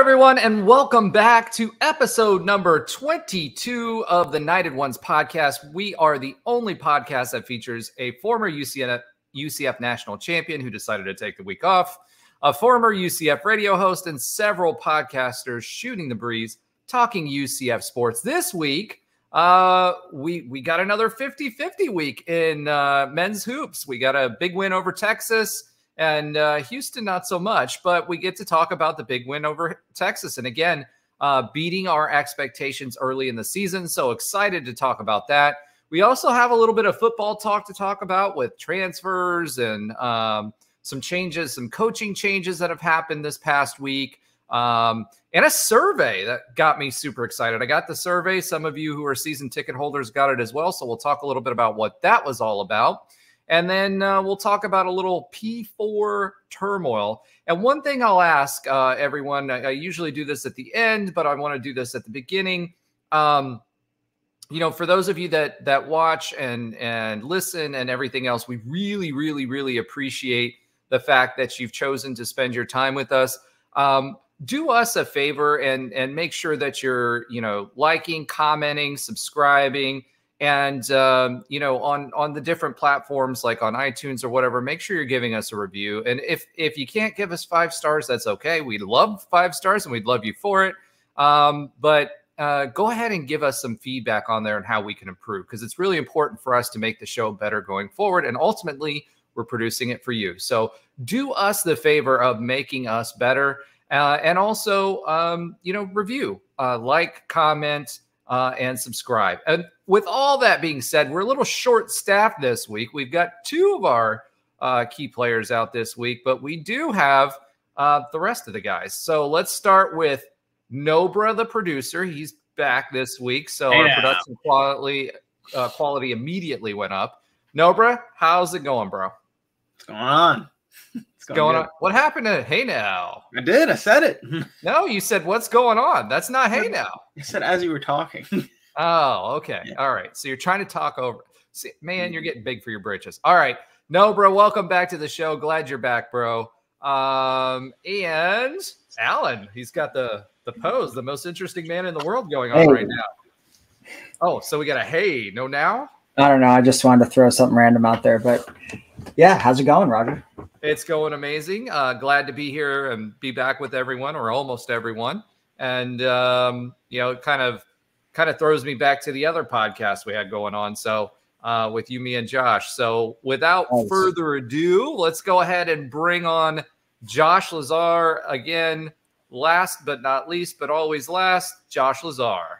everyone, and welcome back to episode number 22 of the Knighted Ones podcast. We are the only podcast that features a former UCF National Champion who decided to take the week off, a former UCF radio host, and several podcasters shooting the breeze, talking UCF sports. This week, we got another 50-50 week in men's hoops. We got a big win over Texas. And Houston, not so much, but we get to talk about the big win over Texas. And again, beating our expectations early in the season. So excited to talk about that. We also have a little bit of football talk to talk about with transfers and some changes, some coaching changes that have happened this past week. And a survey that got me super excited. I got the survey. Some of you who are season ticket holders got it as well. So we'll talk a little bit about what that was all about. And then we'll talk about a little P4 turmoil. And one thing I'll ask everyone, I usually do this at the end, but I want to do this at the beginning. For those of you that watch and listen and everything else, we really, really, really appreciate the fact that you've chosen to spend your time with us. Do us a favor and make sure that you're, liking, commenting, subscribing. And, on the different platforms, like on iTunes or whatever, make sure you're giving us a review. And if you can't give us 5 stars, that's okay. We love 5 stars and we'd love you for it. But go ahead and give us some feedback on there and how we can improve, because it's really important for us to make the show better going forward. And ultimately, we're producing it for you. So do us the favor of making us better. And also, review, like, comment, and subscribe. And with all that being said, we're a little short-staffed this week. We've got 2 of our key players out this week, but we do have the rest of the guys. So let's start with Nobra, the producer. He's back this week, so our production quality immediately went up. Nobra, how's it going, bro? What's going on? What's going on? What happened to Hey Now? I did. I said it. No, you said what's going on. That's not Hey Now. I said as you were talking. Oh, okay. Yeah. All right. So you're trying to talk over. See, man, you're getting big for your britches. All right. No, bro, welcome back to the show. Glad you're back, bro. And Alan, he's got the pose, the most interesting man in the world going on right now. Oh, so we got a hey, no now? I don't know. I just wanted to throw something random out there, but yeah, how's it going, Roger? It's going amazing. Glad to be here and be back with everyone, or almost everyone. And, it kind of throws me back to the other podcast we had going on. So with you, me, and Josh. So without further ado, let's go ahead and bring on Josh Lazar again. Last but not least, but always last, Josh Lazar.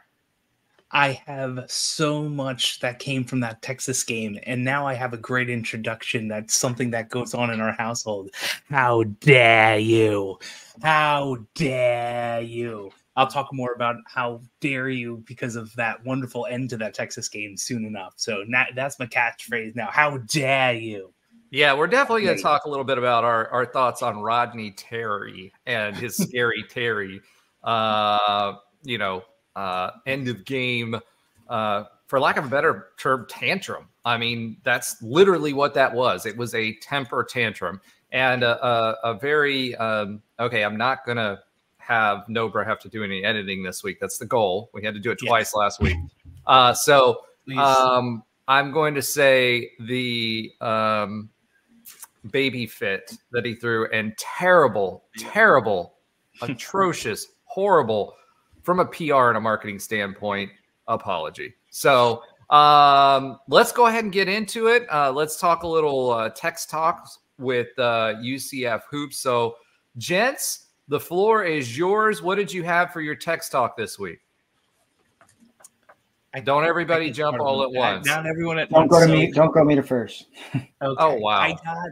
I have so much that came from that Texas game, and now I have a great introduction. That's something that goes on in our household. How dare you? How dare you? I'll talk more about how dare you because of that wonderful end to that Texas game soon enough. So that's my catchphrase now. How dare you? Yeah, we're definitely going to talk a little bit about our thoughts on Rodney Terry and his scary Terry, end of game, for lack of a better term, tantrum. I mean, that's literally what that was. It was a temper tantrum, and a very okay. I'm not gonna have Nobra have to do any editing this week. That's the goal. We had to do it twice last week. I'm going to say the baby fit that he threw, and terrible, atrocious, horrible from a PR and a marketing standpoint apology. So let's go ahead and get into it. Let's talk a little text talks with UCF Hoops. So gents, the floor is yours. What did you have for your text talk this week? Don't everybody jump all at once. Not everyone at once. Don't go me to first. Okay. Oh, wow. I got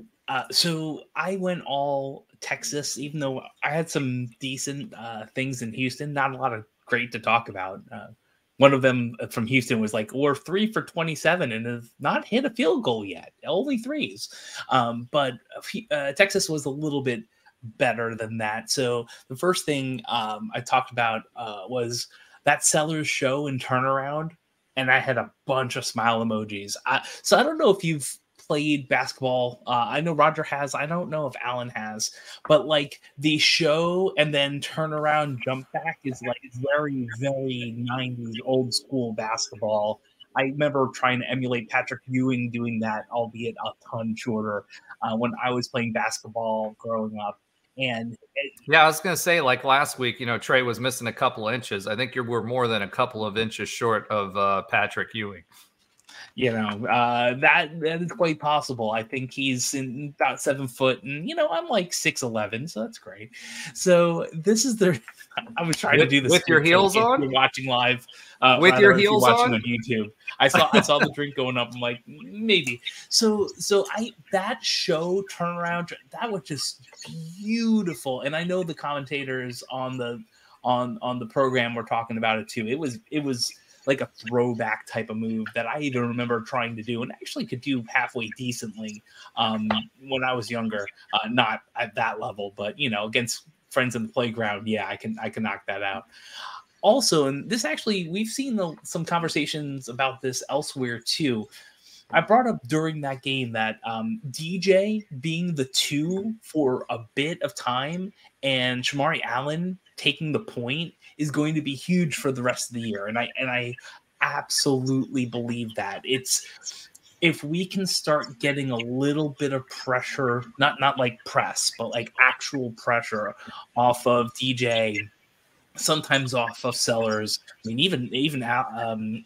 so I went all Texas, even though I had some decent things in Houston. Not a lot of great to talk about. One of them from Houston was like, we're 3 for 27 and have not hit a field goal yet. Only threes. But Texas was a little bit better than that. So the first thing I talked about was that Sellers show and turnaround. And I had a bunch of smile emojis. So I don't know if you've played basketball. I know Roger has. I don't know if Alan has, but like the show and then turn around, jump back is like very, very 90s old school basketball. I remember trying to emulate Patrick Ewing doing that, albeit a ton shorter, when I was playing basketball growing up. And yeah, I was going to say, like last week, Trey was missing a couple of inches. I think you were more than a couple of inches short of Patrick Ewing. That is quite possible. I think he's in about 7 foot, and I'm like 6'11", so that's great. So this is I was trying to do this with your heels on. You're watching live with your heels on YouTube. I saw the drink going up. I'm like, maybe. So that show turnaround, that was just beautiful. And I know the commentators on the program were talking about it too. It was like a throwback type of move that I even remember trying to do and actually could do halfway decently when I was younger. Not at that level, but against friends in the playground, yeah, I can knock that out. Also, and this actually, we've seen some conversations about this elsewhere too. I brought up during that game that DJ being the 2 for a bit of time and Shamari Allen taking the point is going to be huge for the rest of the year. And I absolutely believe that. If we can start getting a little bit of pressure, not like press, but like actual pressure off of DJ, sometimes off of Sellers. I mean, even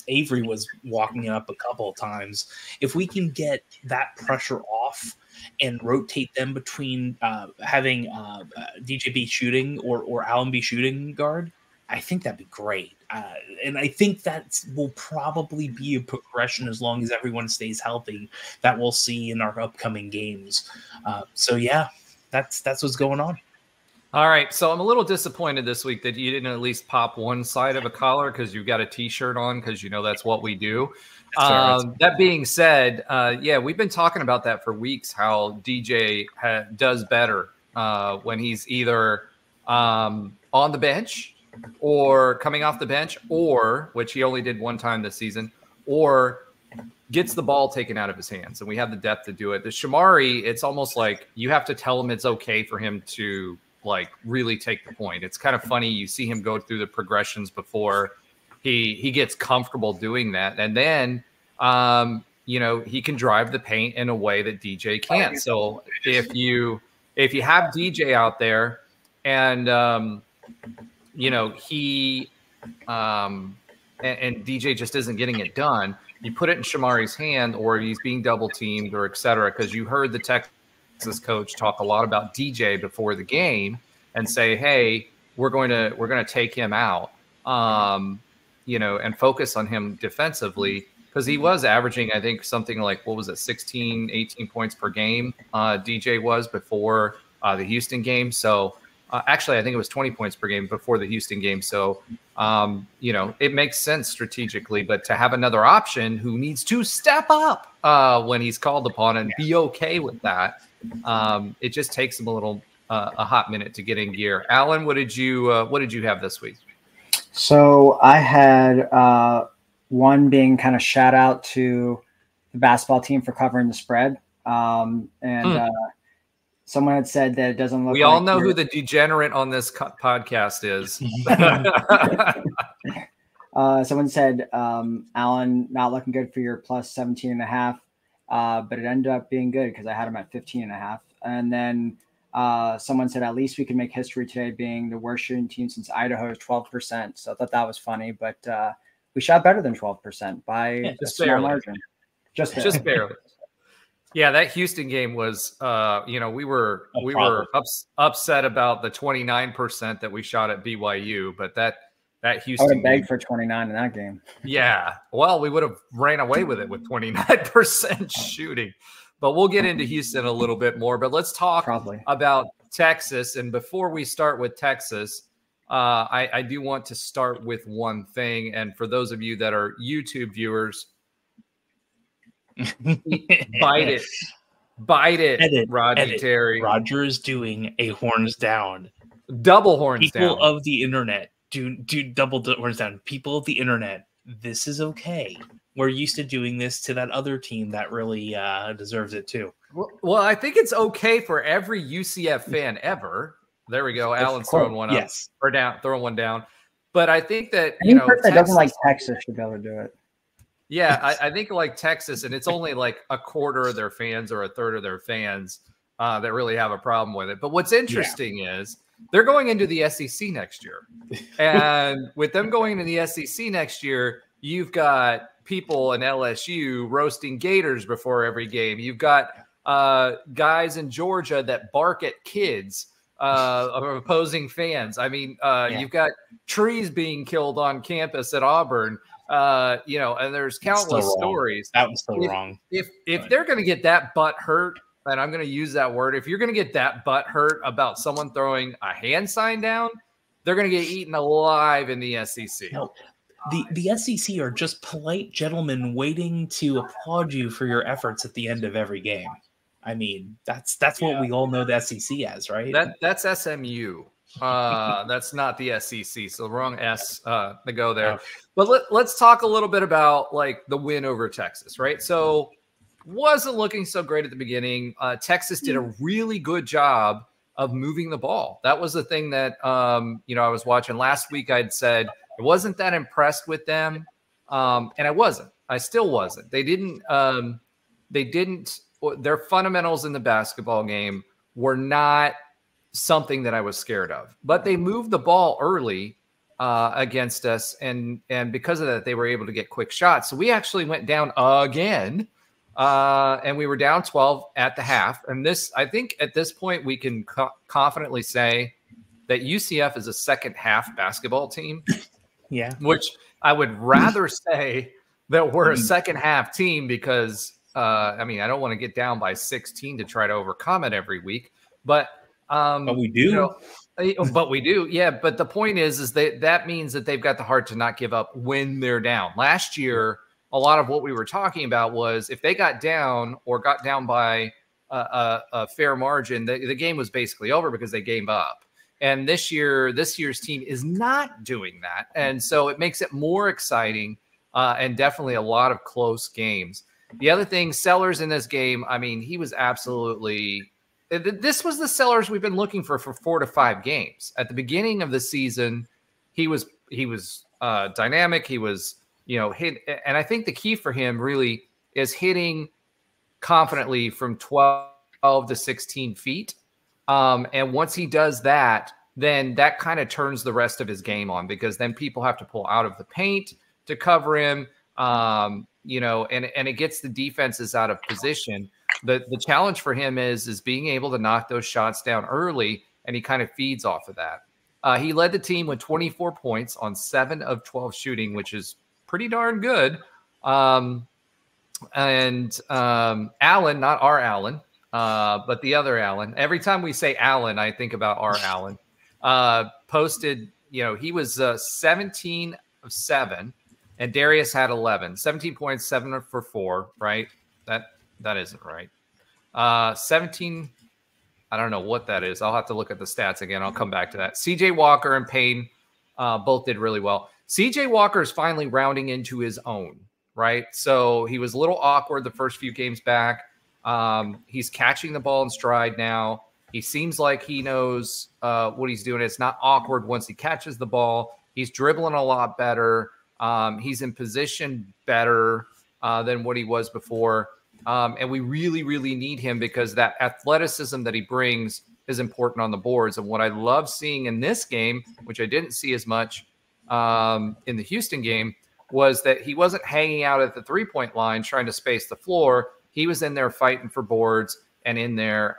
Avery was walking up a couple of times. If we can get that pressure off and rotate them between having DJ be shooting or Allen be shooting guard, I think that'd be great. And I think that will probably be a progression as long as everyone stays healthy that we'll see in our upcoming games. So yeah, that's what's going on. All right. So I'm a little disappointed this week that you didn't at least pop one side of a collar because you've got a t-shirt on because that's what we do. That being said, yeah, we've been talking about that for weeks, how DJ does better when he's either on the bench or coming off the bench, or, which he only did one time this season, or gets the ball taken out of his hands. And we have the depth to do it. The Shamari, it's almost like you have to tell him it's okay for him to like really take the point. It's kind of funny. You see him go through the progressions before he gets comfortable doing that. And then, he can drive the paint in a way that DJ can't. So if you have DJ out there and, he and DJ just isn't getting it done, you put it in Shamari's hand, or he's being double teamed, or et cetera. Because you heard the Texas coach talk a lot about DJ before the game and say, "Hey, we're going to take him out, and focus on him defensively." Because he was averaging, I think, something like, 16, 18 points per game. DJ was before the Houston game. So. Actually, I think it was 20 points per game before the Houston game. So, it makes sense strategically. But to have another option who needs to step up when he's called upon and be okay with that, it just takes him a hot minute to get in gear. Alan, what did you have this week? So I had one being kind of shout out to the basketball team for covering the spread, someone had said that it doesn't look. We all know who the degenerate on this podcast is. Someone said, Alan, not looking good for your plus 17.5, but it ended up being good because I had him at 15.5. And then someone said, at least we can make history today being the worst shooting team since Idaho's 12%. So I thought that was funny, but we shot better than 12% by a small margin. Just barely. Yeah, that Houston game was, we were upset about the 29% that we shot at BYU, but that Houston. I would have begged for 29 in that game. Yeah, well, we would have ran away with it with 29% shooting. But we'll get into Houston a little bit more. But let's talk about Texas. And before we start with Texas, I do want to start with one thing. And for those of you that are YouTube viewers, bite it, Rodney Terry. Roger is doing a horns down. Double horns down. People of the internet, do double horns down. People of the internet, this is okay. we're used to doing this to that other team that really deserves it too. Well, I think it's okay for every UCF fan ever. There we go. Alan's throwing one up or down, throwing one down. But I think that, any person that doesn't like Texas should be able to do it. Yeah, I think like Texas, and it's only like a quarter of their fans or a third of their fans that really have a problem with it. But what's interesting is they're going into the SEC next year. And with them going into the SEC next year, you've got people in LSU roasting Gators before every game. You've got guys in Georgia that bark at kids of opposing fans. I mean, you've got trees being killed on campus at Auburn. And there's countless stories. That was so wrong. If they're going to get that butt hurt, and I'm going to use that word, if you're going to get that butt hurt about someone throwing a hand sign down, they're going to get eaten alive in the SEC. No, the SEC are just polite gentlemen waiting to applaud you for your efforts at the end of every game. I mean, that's what we all know the SEC as, right? That's SMU. That's not the SEC, so the wrong S to go there. But let's talk a little bit about like the win over Texas, right? So wasn't looking so great at the beginning. Texas did a really good job of moving the ball. That was the thing that I was watching last week. I'd said I wasn't that impressed with them, and I wasn't. I still wasn't. They didn't. Their fundamentals in the basketball game were not something that I was scared of. But they moved the ball early against us, and because of that, they were able to get quick shots. So we actually went down again, and we were down 12 at the half. And I think at this point, we can confidently say that UCF is a second half basketball team. Yeah. Which I would rather say that we're a second half team because, I don't want to get down by 16 to try to overcome it every week. But we do. But we do. Yeah. But the point is that means that they've got the heart to not give up when they're down. Last year, a lot of what we were talking about was if they got down or got down by a fair margin, the game was basically over because they gave up. And this year's team is not doing that. And so it makes it more exciting and definitely a lot of close games. The other thing, Sellers in this game, he was absolutely – this was the Sellers we've been looking for 4 to 5 games. At the beginning of the season, he was dynamic. He was, hit. And I think the key for him really is hitting confidently from 12 to 16 feet. And once he does that, then that kind of turns the rest of his game on because then people have to pull out of the paint to cover him. And it gets the defenses out of position. The challenge for him is being able to knock those shots down early, and he kind of feeds off of that. He led the team with 24 points on 7 of 12 shooting, which is pretty darn good. Allen, not our Allen, but the other Allen. Every time we say Allen, I think about our Allen. Posted, he was 17 of 7. And Darius had 11, 17 points, 7 for 4, right? That isn't right. 17, I don't know what that is. I'll have to look at the stats again. I'll come back to that. CJ Walker and Payne both did really well. CJ Walker is finally rounding into his own, right? So he was a little awkward the first few games back. He's catching the ball in stride now. He seems like he knows what he's doing. It's not awkward once he catches the ball. He's dribbling a lot better. He's in position better than what he was before. And we really, really need him because that athleticism that he brings is important on the boards. And what I love seeing in this game, which I didn't see as much in the Houston game, was that he wasn't hanging out at the three-point line trying to space the floor. He was in there fighting for boards and in there,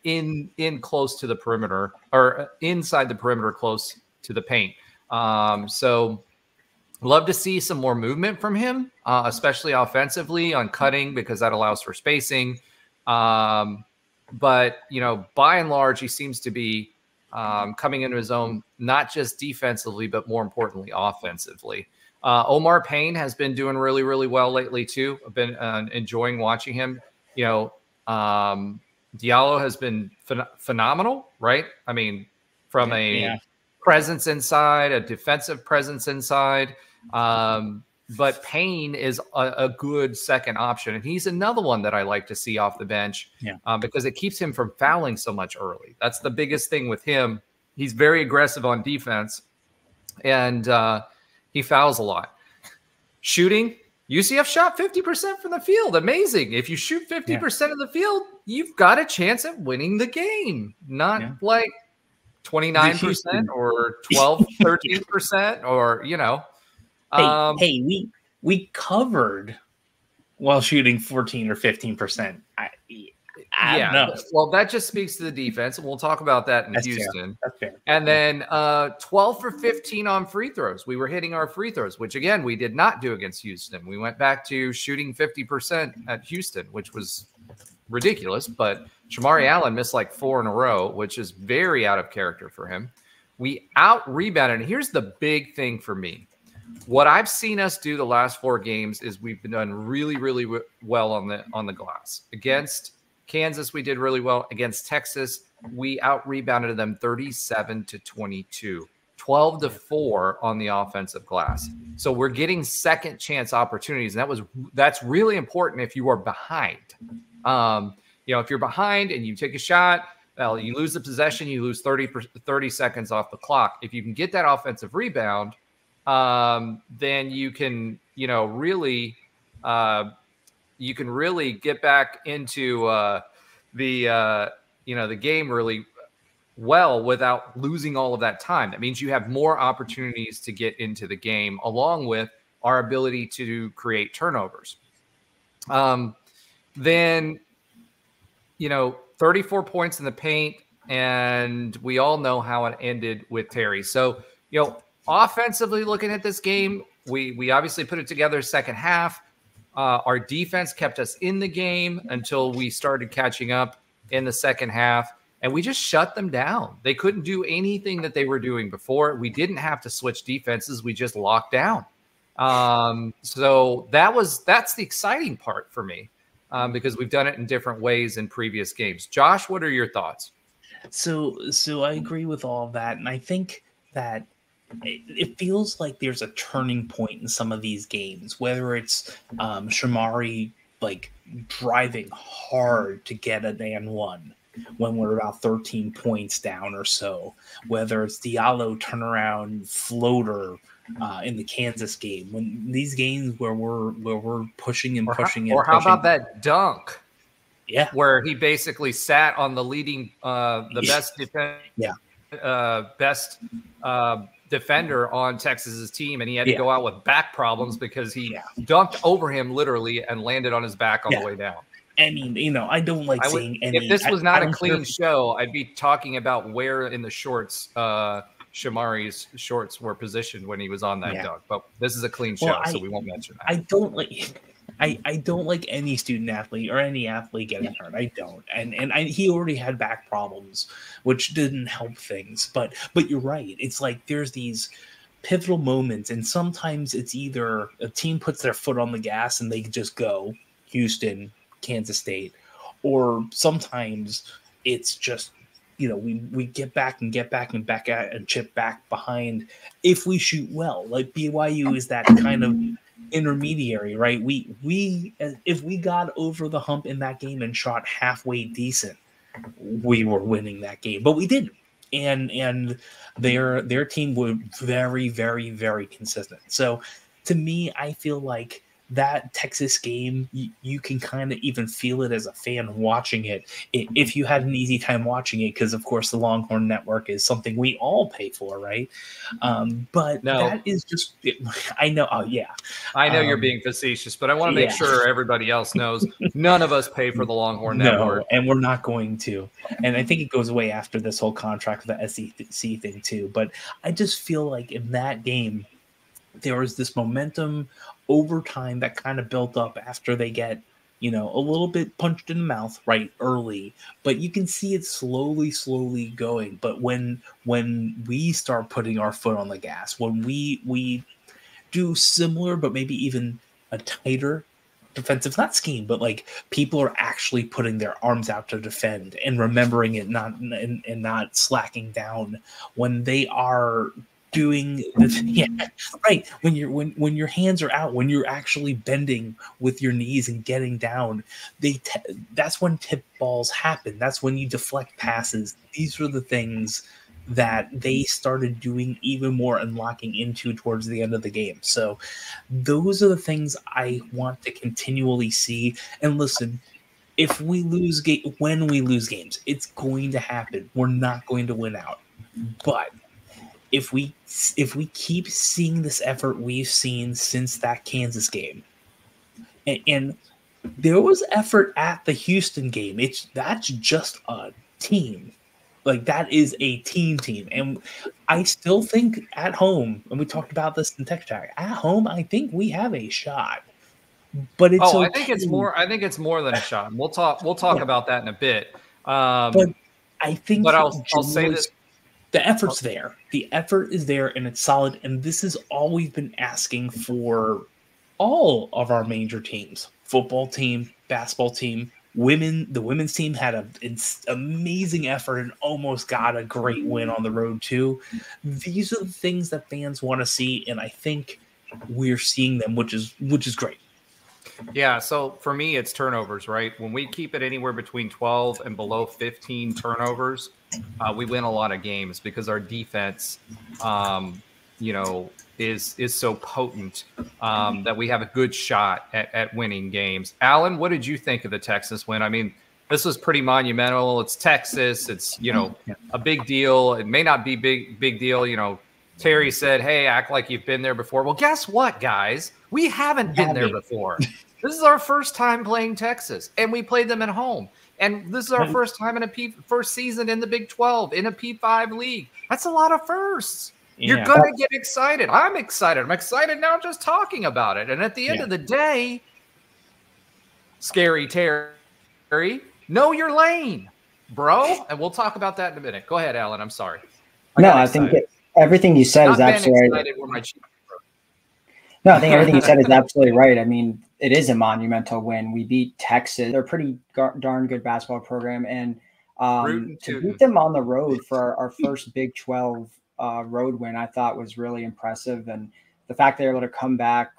in close to the perimeter or inside the perimeter, close to the paint. So love to see some more movement from him, especially offensively on cutting because that allows for spacing. But, by and large, he seems to be coming into his own, not just defensively, but more importantly, offensively. Omar Payne has been doing really, really well lately too. I've been enjoying watching him. Diallo has been phenomenal, right? From a presence inside, a defensive presence inside. But Payne is a good second option. And he's another one that I like to see off the bench because it keeps him from fouling so much early. That's the biggest thing with him. He's very aggressive on defense, and he fouls a lot. Shooting, UCF shot 50% from the field. Amazing. If you shoot 50% of the field, you've got a chance at winning the game. Not like 29% or 12, 13% or, you know. Hey, we covered while shooting 14 or 15%. I don't know. Well, that just speaks to the defense, and we'll talk about that in Houston. That's fair. And then 12 for 15 on free throws. We were hitting our free throws, which, again, we did not do against Houston. We went back to shooting 50% at Houston, which was ridiculous. But Shamari Allen missed like 4 in a row, which is very out of character for him. We out-rebounded. And here's the big thing for me. What I've seen us do the last 4 games is we've done really, really well on the glass. Against Kansas, we did really well. Against Texas, we out-rebounded them 37-22, 12-4 on the offensive glass. So we're getting second chance opportunities, and that's really important if you are behind. You know, if you're behind and you take a shot, well, you lose the possession, you lose 30 seconds off the clock. If you can get that offensive rebound, then you can, you know, really get back into the game really well without losing all of that time. That means you have more opportunities to get into the game, along with our ability to create turnovers. Then, you know, 34 points in the paint, and we all know how it ended with Terry. So, you know, offensively looking at this game, we obviously put it together second half. Our defense kept us in the game until we started catching up in the second half, and we just shut them down. They couldn't do anything that they were doing before. We didn't have to switch defenses. We just locked down. So that's the exciting part for me because we've done it in different ways in previous games. Josh, what are your thoughts? So I agree with all of that, and I think that it feels like there's a turning point in some of these games, whether it's Shamari like driving hard to get an and one when we're about 13 points down or so, whether it's Diallo turnaround floater in the Kansas game, when these games where we're pushing and pushing, or how about that dunk? Yeah, where he basically sat on the leading, the best defense, best defender on Texas's team, and he had to go out with back problems because he dunked over him literally and landed on his back on the way down. I mean, you know, I don't like seeing any. If this was not a clean show, I'd be talking about where in the shorts Shamari's shorts were positioned when he was on that dunk. But this is a clean show, so we won't mention that. I don't like any student athlete or any athlete getting hurt. I don't, and he already had back problems, which didn't help things. But you're right. It's like there's these pivotal moments, and sometimes it's either a team puts their foot on the gas and they just go Houston, Kansas State, or sometimes it's just, you know, we get back and chip back behind if we shoot well. Like BYU is that kind of intermediary, right? We if we got over the hump in that game and shot halfway decent, we were winning that game, but we didn't. And their team was very, very, very consistent. So to me, I feel like that Texas game, you can kind of even feel it as a fan watching it, if you had an easy time watching it, because of course the Longhorn Network is something we all pay for, right? But that is just, I know. Oh yeah, I know you're being facetious, but I want to make sure everybody else knows none of us pay for the Longhorn Network, and we're not going to. And I think it goes away after this whole contract with the SEC thing too. But I just feel like in that game, there was this momentum over time that kind of built up after they get, you know, a little bit punched in the mouth right early, but you can see it slowly going. But when we start putting our foot on the gas, when we do similar, but maybe even a tighter defensive, not scheme, but like people are actually putting their arms out to defend and remembering it, not slacking down when they are doing this, yeah, right. When your hands are out, when you're actually bending with your knees and getting down, that's when tip balls happen. That's when you deflect passes. These were the things that they started doing even more and locking into towards the end of the game. So those are the things I want to continually see. And listen, if we lose when we lose games, it's going to happen. We're not going to win out. But if we keep seeing this effort we've seen since that Kansas game, and there was effort at the Houston game, that's just a team. Like, that is a team. And I still think at home, and we talked about this in Tech Chat, at home, I think we have a shot. But it's I think it's more than a shot. We'll talk about that in a bit. But I think I'll say this. The effort's there. The effort is there, and it's solid. And this is all we've been asking for all of our major teams: football team, basketball team, the women's team had an amazing effort and almost got a great win on the road too. These are the things that fans want to see, and I think we're seeing them, which is great. Yeah, so for me, it's turnovers, right? When we keep it anywhere between 12 and below 15 turnovers, we win a lot of games because our defense, is so potent that we have a good shot at winning games. Alan, what did you think of the Texas win? I mean, this was pretty monumental. It's Texas. It's, a big deal. It may not be big deal. Terry said, hey, act like you've been there before. Well, guess what, guys? We haven't been there before. This is our first time playing Texas, and we played them at home. And this is our first time in first season in the Big 12 in a P5 league. That's a lot of firsts. Yeah. You're going to get excited. I'm excited. I'm excited now just talking about it. And at the end of the day, Scary Terry, know your lane, bro. And we'll talk about that in a minute. Go ahead, Alan. I'm sorry. I think everything you said is absolutely right. No, I think everything you said is absolutely right. I mean, it is a monumental win. We beat Texas. They're a pretty darn good basketball program. And to beat them on the road for our first Big 12 road win, I thought was really impressive. And the fact they were able to come back,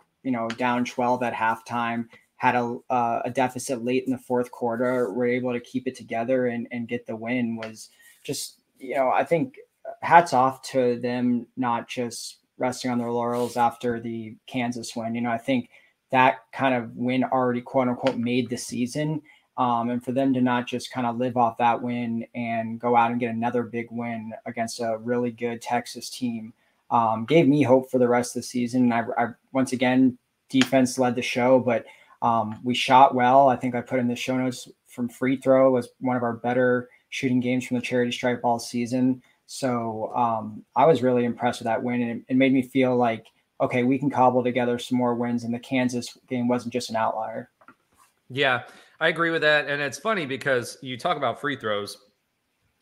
down 12 at halftime, had a deficit late in the fourth quarter, were able to keep it together and get the win was just, I think hats off to them, not just resting on their laurels after the Kansas win. I think that kind of win already, quote unquote, made the season. And for them to not just kind of live off that win and go out and get another big win against a really good Texas team gave me hope for the rest of the season. I once again, defense led the show, but we shot well. I think I put in the show notes from free throw was one of our better shooting games from the charity stripe all season. So I was really impressed with that win, and it made me feel like, okay, we can cobble together some more wins, and the Kansas game wasn't just an outlier. Yeah, I agree with that. And it's funny because you talk about free throws,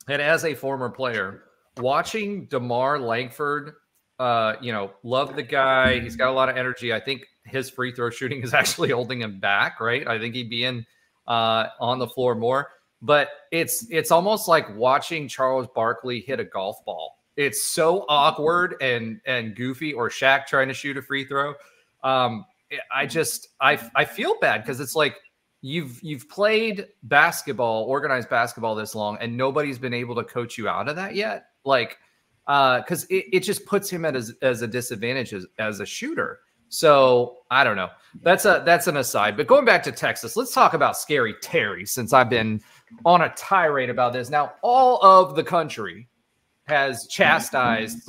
and as a former player, watching DeMar Langford, love the guy. He's got a lot of energy. I think his free throw shooting is actually holding him back, right? I think he'd be in on the floor more. But it's almost like watching Charles Barkley hit a golf ball. It's so awkward and goofy, or Shaq trying to shoot a free throw. I feel bad because it's like you've played basketball, organized basketball this long, and nobody's been able to coach you out of that yet. Like, because it just puts him as a disadvantage as a shooter. So I don't know. That's an aside. But going back to Texas, let's talk about Scary Terry, since I've been on a tirade about this. Now, all of the country has chastised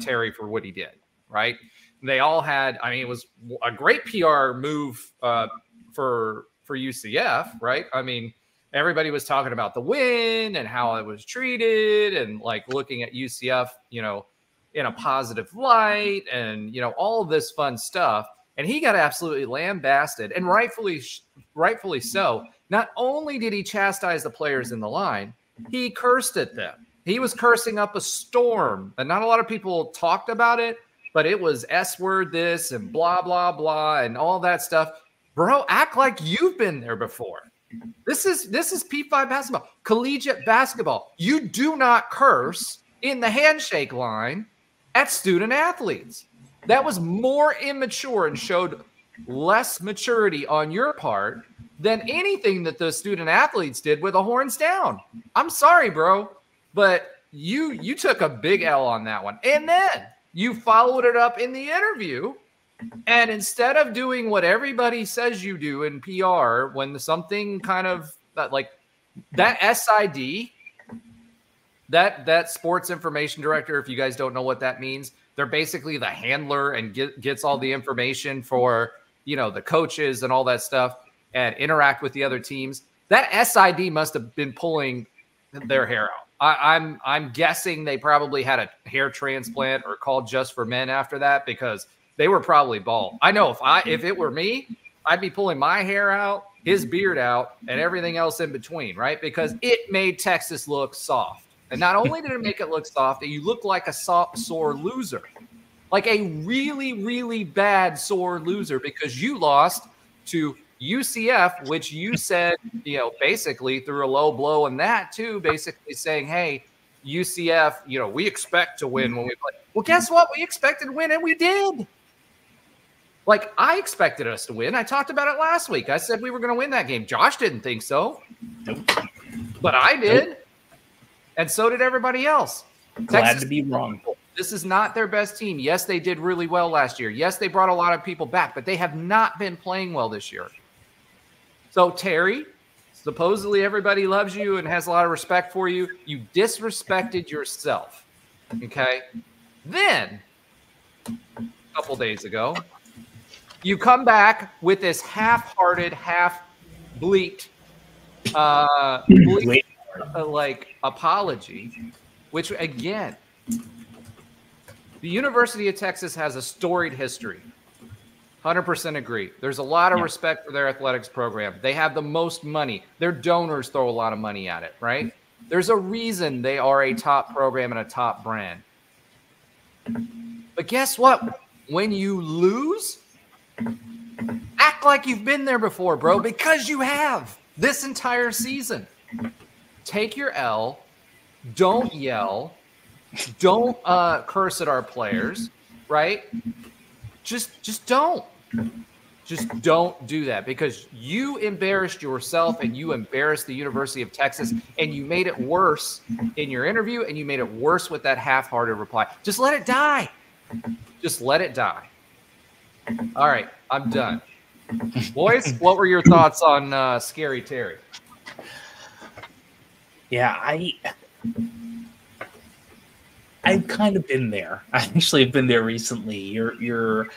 Terry for what he did, right? They all had, it was a great PR move for UCF, right? I mean, everybody was talking about the win and how it was treated and like looking at UCF, in a positive light and, all of this fun stuff. And he got absolutely lambasted, and rightfully so. Not only did he chastise the players in the line, he cursed at them. He was cursing up a storm, and not a lot of people talked about it, but it was S-word this and blah, blah, blah, and all that stuff. Bro, act like you've been there before. This is P5 basketball, collegiate basketball. You do not curse in the handshake line at student athletes. That was more immature and showed less maturity on your part than anything that the student athletes did with the horns down. I'm sorry, bro, but you took a big L on that one. And then you followed it up in the interview. And instead of doing what everybody says you do in PR, when something kind of like that SID, that sports information director, if you guys don't know what that means, they're basically the handler and gets all the information for, the coaches and all that stuff and interact with the other teams. That SID must have been pulling their hair out. I'm guessing they probably had a hair transplant or called just for men after that, because they were probably bald. I know if it were me, I'd be pulling my hair out, his beard out, and everything else in between, right? Because it made Texas look soft. And not only did it make it look soft, you look like a sore loser, like a really, really bad sore loser, because you lost to UCF, which you said, basically threw a low blow in that too, basically saying, hey, UCF, we expect to win when we play. Well, guess what? We expected to win, and we did. Like, I expected us to win. I talked about it last week. I said we were going to win that game. Josh didn't think so. Nope. But I did. Nope. And so did everybody else. Glad Texas, to be wrong. This is not their best team. Yes, they did really well last year. Yes, they brought a lot of people back, but they have not been playing well this year. So, Terry, supposedly everybody loves you and has a lot of respect for you. You disrespected yourself. Okay? Then, a couple days ago, you come back with this half-hearted, half-bleaked, apology, which, again, the University of Texas has a storied history. 100% agree. There's a lot of respect for their athletics program. They have the most money. Their donors throw a lot of money at it, right? There's a reason they are a top program and a top brand. But guess what? When you lose, act like you've been there before, bro, because you have this entire season. Take your L. Don't yell. Don't curse at our players, right? Just don't. Just don't do that, because you embarrassed yourself and you embarrassed the University of Texas, and you made it worse in your interview, and you made it worse with that half-hearted reply. Just let it die. Just let it die. All right, I'm done. Boys, what were your thoughts on Scary Terry? Yeah, I've kind of been there. I actually have been there recently. You're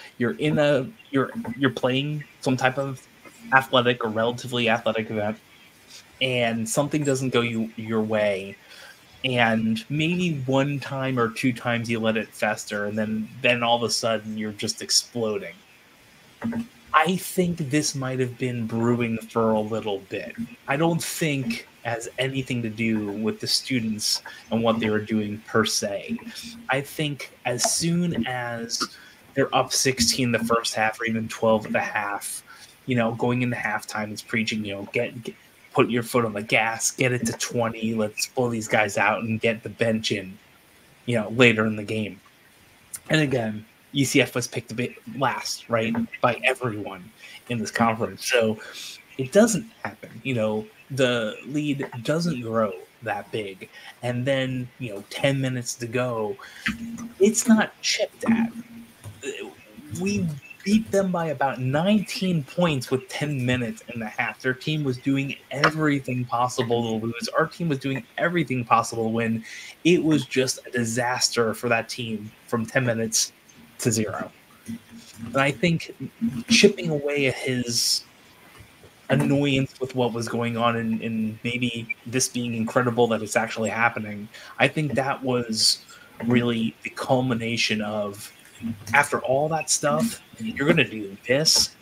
playing some type of athletic or relatively athletic event, and something doesn't go your way, and maybe one time or two times you let it fester, and then all of a sudden you're just exploding. I think this might have been brewing for a little bit. I don't think has anything to do with the students and what they were doing per se. I think as soon as they're up 16 the first half, or even 12 at the half, going into halftime, it's preaching, get put your foot on the gas, get it to 20, let's pull these guys out and get the bench in, later in the game. And again, UCF was picked a bit last, right, by everyone in this conference. So it doesn't happen, the lead doesn't grow that big. And then, 10 minutes to go, it's not chipped at. We beat them by about 19 points with 10 minutes in the half. Their team was doing everything possible to lose. Our team was doing everything possible to win. It was just a disaster for that team from 10 minutes to 0. And I think chipping away at his annoyance with what was going on, and maybe this being incredible that it's actually happening, I think that was really the culmination of, after all that stuff, you're going to do this?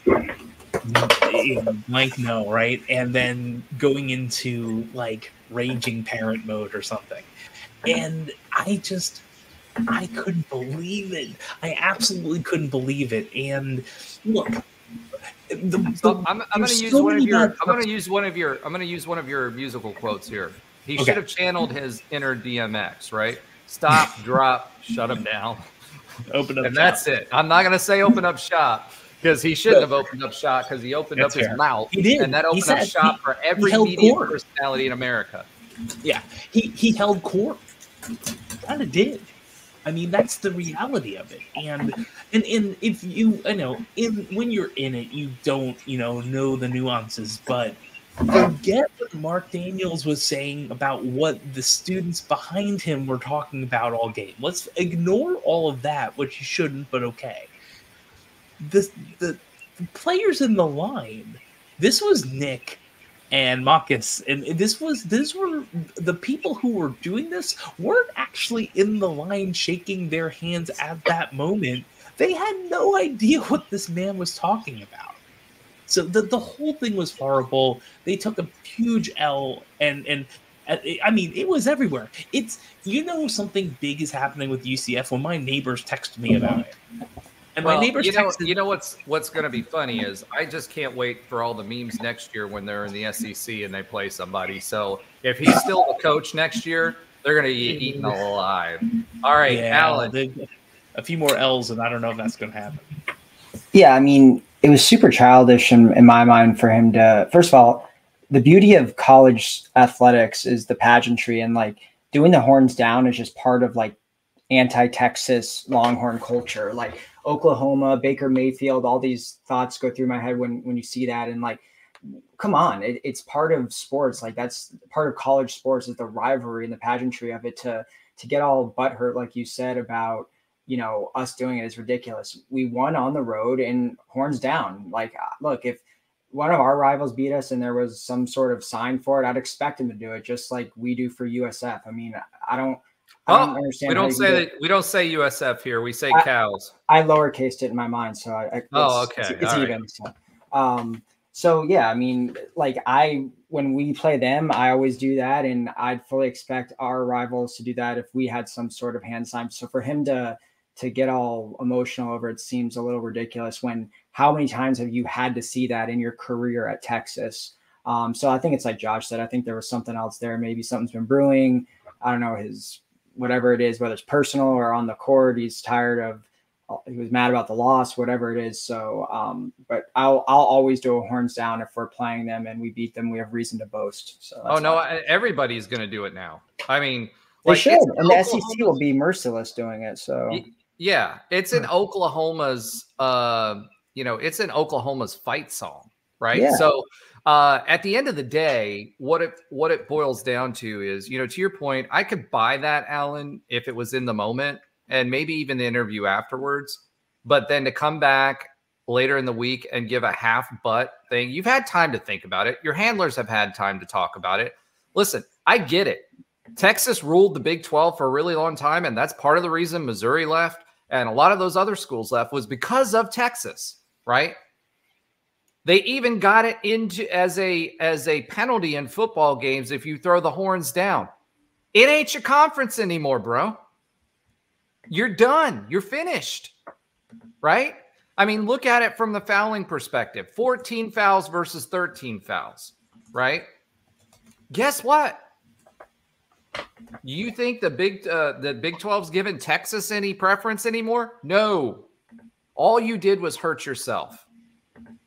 Like, no, right? And then going into like raging parent mode or something. And I couldn't believe it. I absolutely couldn't believe it. And look, I'm going to use one of your musical quotes here. He should have channeled his inner DMX, right? Stop, drop, shut him down. Open up and shop. that's it. I'm not going to say open up shop because he shouldn't have opened up shop because he opened up his mouth. He did. And that opened up shop for every media personality in America. Yeah, he held court. Kind of did. I mean, that's the reality of it. And if you when you're in it, you don't know the nuances. But forget what Mark Daniels was saying about what the students behind him were talking about all game. Let's ignore all of that, which you shouldn't, but okay. The players in the line. This was Nick and Marcus, and these were the people who were doing this weren't actually in the line shaking their hands at that moment. They had no idea what this man was talking about. So the whole thing was horrible. They took a huge L, and I mean, it was everywhere. It's something big is happening with UCF when my neighbors text me about it. And my neighbors what's going to be funny is I just can't wait for all the memes next year when they're in the SEC and they play somebody. So if he's still the coach next year, they're going to get eaten alive. All right, Alan. A few more L's, and I don't know if that's going to happen. Yeah, I mean, it was super childish in my mind for him to, first of all, the beauty of college athletics is the pageantry, and like doing the horns down is just part of like anti-Texas Longhorn culture. Like Oklahoma, Baker Mayfield, all these thoughts go through my head when you see that. And like, come on, it's part of sports. Like that's part of college sports, is the rivalry and the pageantry of it. To get all butthurt, like you said, about, us doing it is ridiculous. We won on the road and horns down. Like, look, if one of our rivals beat us and there was some sort of sign for it, I'd expect him to do it just like we do for USF. I mean, I don't understand. We don't say USF here. We say cows. I lowercased it in my mind, so okay. It's even. Right. So yeah, I mean, like when we play them, I always do that, and I'd fully expect our rivals to do that if we had some sort of hand sign. So for him to get all emotional over it seems a little ridiculous. When how many times have you had to see that in your career at Texas? So I think it's like Josh said. I think there was something else there. Maybe something's been brewing. I don't know, his whatever it is, whether it's personal or on the court, he's tired of. He was mad about the loss, whatever it is. So, but I'll always do a horns down if we're playing them and we beat them. We have reason to boast. So everybody's going to do it now. I mean, they should, and the SEC will be merciless doing it. So yeah, it's in Oklahoma's. It's in Oklahoma's fight song, right? Yeah. So at the end of the day, what it boils down to is, to your point, I could buy that, Alan, if it was in the moment. And maybe even the interview afterwards, but then to come back later in the week and give a half butt thing, you've had time to think about it. Your handlers have had time to talk about it. Listen, I get it. Texas ruled the Big 12 for a really long time, and that's part of the reason Missouri left and a lot of those other schools left was because of Texas, right? They even got it into as a penalty in football games if you throw the horns down. It ain't your conference anymore, bro. You're done. You're finished, right? I mean, look at it from the fouling perspective. 14 fouls versus 13 fouls, right? Guess what? You think the Big 12's giving Texas any preference anymore? No. All you did was hurt yourself.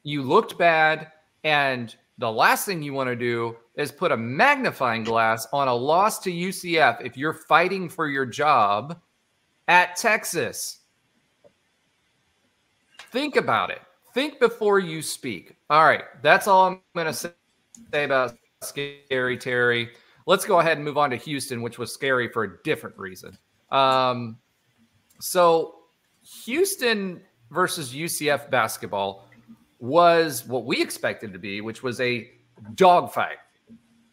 You looked bad, and the last thing you want to do is put a magnifying glass on a loss to UCF if you're fighting for your job at Texas. Think about it. Think before you speak. All right. That's all I'm going to say about Scary Terry. Let's go ahead and move on to Houston, which was scary for a different reason. So Houston versus UCF basketball was what we expected to be, which was a dogfight.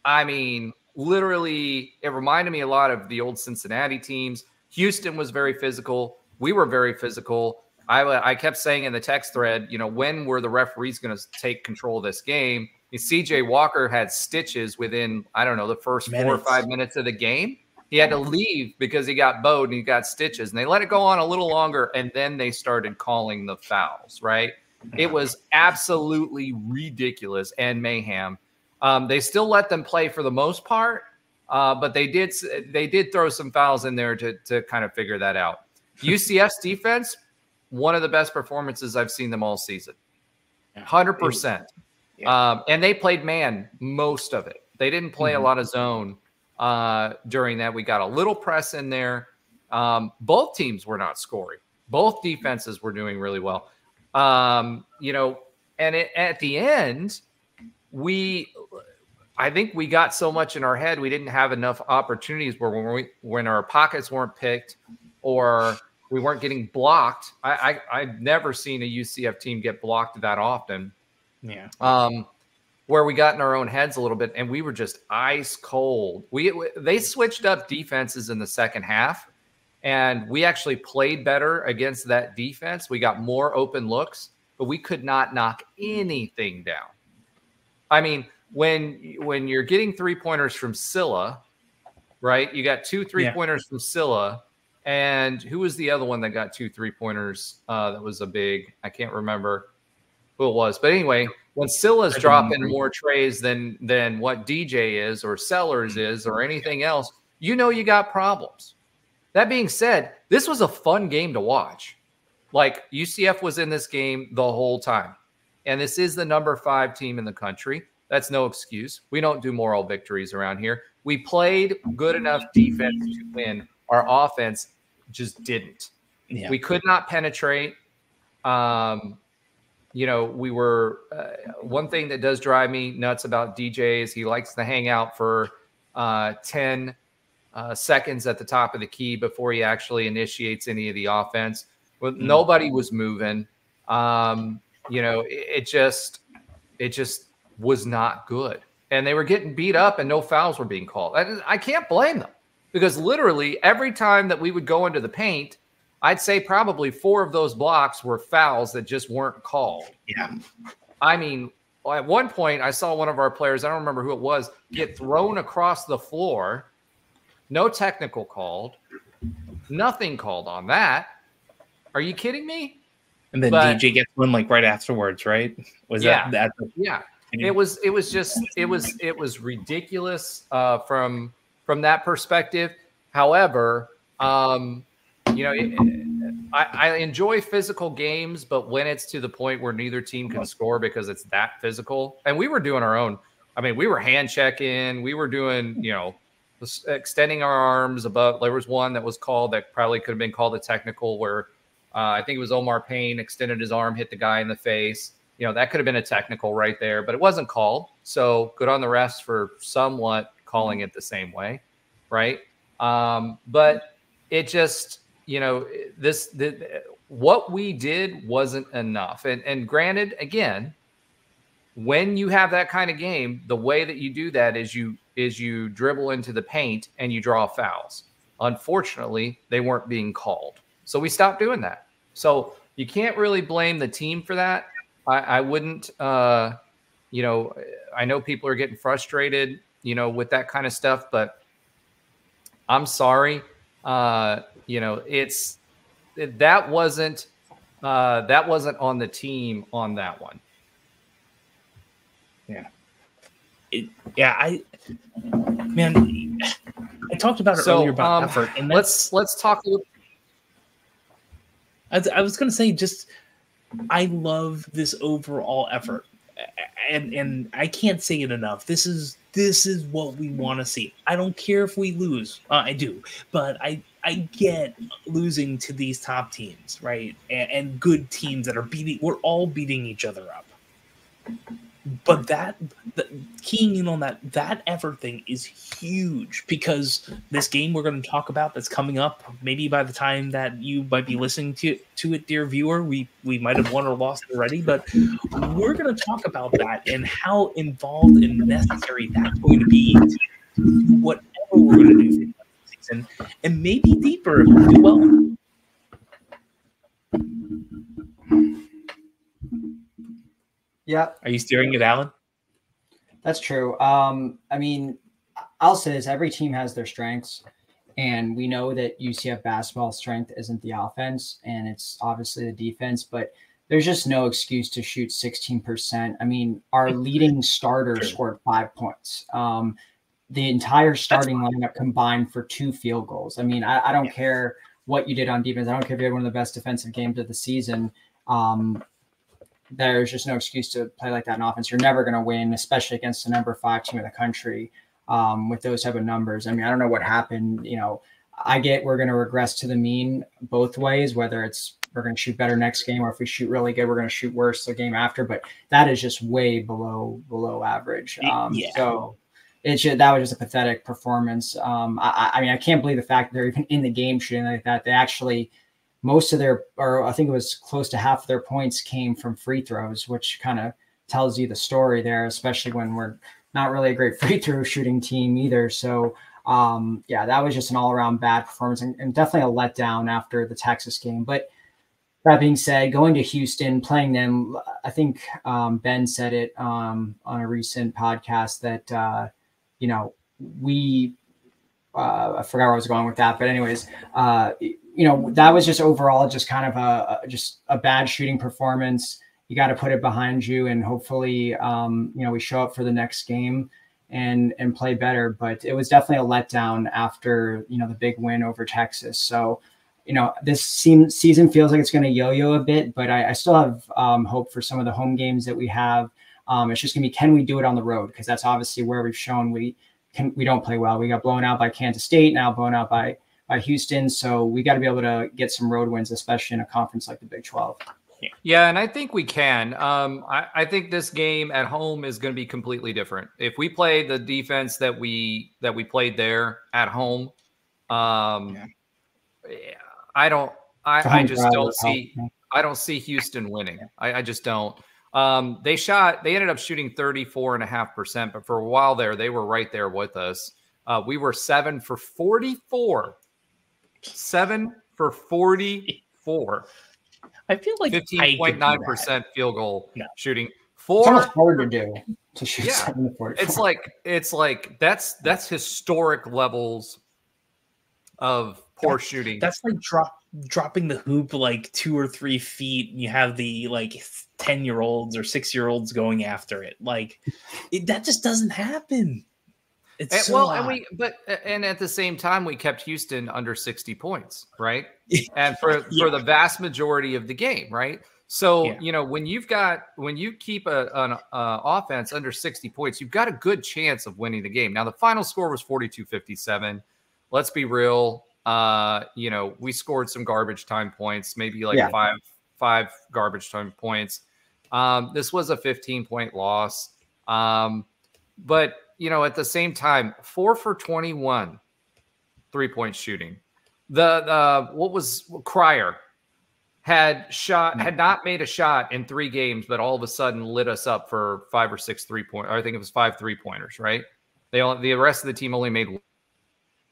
I mean, literally, it reminded me a lot of the old Cincinnati teams. Houston was very physical. We were very physical. I kept saying in the text thread, when were the referees going to take control of this game? CJ Walker had stitches within, I don't know, the first 4 or 5 minutes of the game. He had to leave because he got bowed and he got stitches. And they let it go on a little longer, and then they started calling the fouls, right? It was absolutely ridiculous and mayhem. They still let them play for the most part. But they did throw some fouls in there to kind of figure that out. UCF's defense, one of the best performances I've seen them all season. 100%. Yeah. And they played man most of it. They didn't play a lot of zone during that. We got a little press in there. Both teams were not scoring. Both defenses were doing really well. You know, and at the end, I think we got so much in our head, we didn't have enough opportunities when our pockets weren't picked or we weren't getting blocked. I've never seen a UCF team get blocked that often. Yeah. Where we got in our own heads a little bit and we were just ice cold. They switched up defenses in the second half and we actually played better against that defense. We got more open looks, but we could not knock anything down. I mean, when you're getting 3-pointers from Scylla, right? You got 2 3-pointers from Scylla. And who was the other one that got 2 3-pointers? That was a big, I can't remember who it was. But anyway, when Scylla's dropping more trays than what DJ is or Sellers is or anything else, you know you got problems. That being said, this was a fun game to watch. Like, UCF was in this game the whole time. And this is the number 5 team in the country. That's no excuse. We don't do moral victories around here. We played good enough defense to win. Our offense just didn't. Yeah. We could not penetrate. You know, we were one thing that does drive me nuts about DJ is he likes to hang out for 10 seconds at the top of the key before he actually initiates any of the offense. Well, nobody was moving. You know, it just was not good. And they were getting beat up and no fouls were being called. I can't blame them because literally every time that we would go into the paint, I'd say probably 4 of those blocks were fouls that just weren't called. Yeah. I mean, at one point I saw one of our players, I don't remember who it was, get thrown across the floor. No technical called. Nothing called on that. Are you kidding me? And then DJ gets one like right afterwards, right? Was that? Yeah. It was ridiculous from that perspective. However, you know, I enjoy physical games, but when it's to the point where neither team can score because it's that physical, and we were doing our own. I mean, we were hand checking. We were doing, you know, extending our arms above. There was one that was called that probably could have been called a technical where I think it was Omar Payne extended his arm, hit the guy in the face. You know, that could have been a technical right there, but it wasn't called. So good on the refs for somewhat calling it the same way, right? But it just, you know, what we did wasn't enough. And granted, again, when you have that kind of game, the way that you do that is you dribble into the paint and you draw fouls. Unfortunately, they weren't being called. So we stopped doing that. So you can't really blame the team for that. I wouldn't, you know, I know people are getting frustrated, you know, with that kind of stuff, but I'm sorry. You know, that wasn't on the team on that one. Yeah. I talked about it earlier about effort. And let's talk a little. I was going to say, I love this overall effort, and I can't say it enough. This is what we want to see. I don't care if we lose. I do, but I get losing to these top teams, right? And good teams that are we're all beating each other up. But keying in on that effort thing is huge, because this game we're going to talk about that's coming up, maybe by the time that you might be listening to it, dear viewer, we might have won or lost already, but we're going to talk about that and how involved and necessary that's going to be to whatever we're going to do this season, and maybe deeper if we do well. Yeah. Are you steering it, Alan? That's true. I mean, I'll say this, every team has their strengths, and we know that UCF basketball strength isn't the offense, and it's obviously the defense, but there's just no excuse to shoot 16%. I mean, our leading starter scored 5 points. The entire starting lineup combined for 2 field goals. I mean, I don't care what you did on defense. I don't care if you had one of the best defensive games of the season. There's just no excuse to play like that in offense. You're never going to win, especially against the number 5 team in the country with those type of numbers. I mean, I don't know what happened. I get we're going to regress to the mean both ways, whether it's we're going to shoot better next game, or if we shoot really good, we're going to shoot worse the game after. But that is just way below average. So that was just a pathetic performance. I mean, I can't believe the fact that they're even in the game shooting like that. They actually, most of their, or I think it was close to half of their points came from free throws, which kind of tells you the story there, especially when we're not really a great free throw shooting team either. So that was just an all around bad performance and definitely a letdown after the Texas game. But that being said, going to Houston, playing them, I think Ben said it on a recent podcast that, we I forgot where I was going with that, but anyways, that was just overall just kind of a bad shooting performance. You got to put it behind you, and hopefully, we show up for the next game and play better. But it was definitely a letdown after the big win over Texas. So, this season feels like it's going to yo-yo a bit, but I still have hope for some of the home games that we have. It's just going to be, can we do it on the road? Because that's obviously where we've shown we don't play well. We got blown out by Kansas State, now blown out by Houston. So we got to be able to get some road wins, especially in a conference like the Big 12. Yeah, and I think we can. I think this game at home is going to be completely different. If we play the defense that we played there at home, I don't see Houston winning. I just don't. They ended up shooting 34.5%, but for a while there, they were right there with us. We were 7 for 44. 7 for 44. I feel like 15.9% field goal shooting. It's almost hard to do to shoot 7 to 44. It's like that's historic levels of poor shooting. That's like dropping the hoop like 2 or 3 feet, and you have the 10-year-olds or 6-year-olds going after it. That just doesn't happen. It's and at the same time, we kept Houston under 60 points, right? And for the vast majority of the game, right? So when you keep an offense under 60 points, you've got a good chance of winning the game. Now the final score was 42-57. Let's be real. We scored some garbage time points, maybe five garbage time points. This was a 15-point loss. But at the same time, 4 for 21 3-point shooting. Cryer had not made a shot in 3 games, but all of a sudden lit us up for 5 or 6 3-point. I think it was 5 3-pointers, right? The rest of the team only made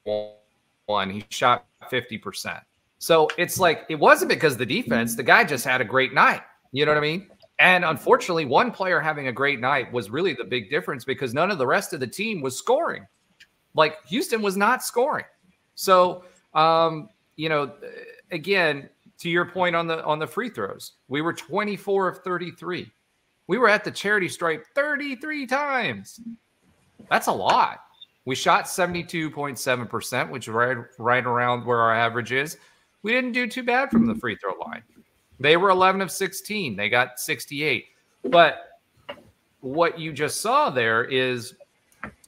one. He shot 50%. So it's like, it wasn't because of the defense. The guy just had a great night. You know what I mean? And unfortunately, one player having a great night was really the big difference, because none of the rest of the team was scoring. Houston was not scoring. So, again, to your point on the free throws, we were 24 of 33. We were at the charity stripe 33 times. That's a lot. We shot 72.7%, which is right around where our average is. We didn't do too bad from the free throw line. They were 11 of 16. They got 68. But what you just saw there is,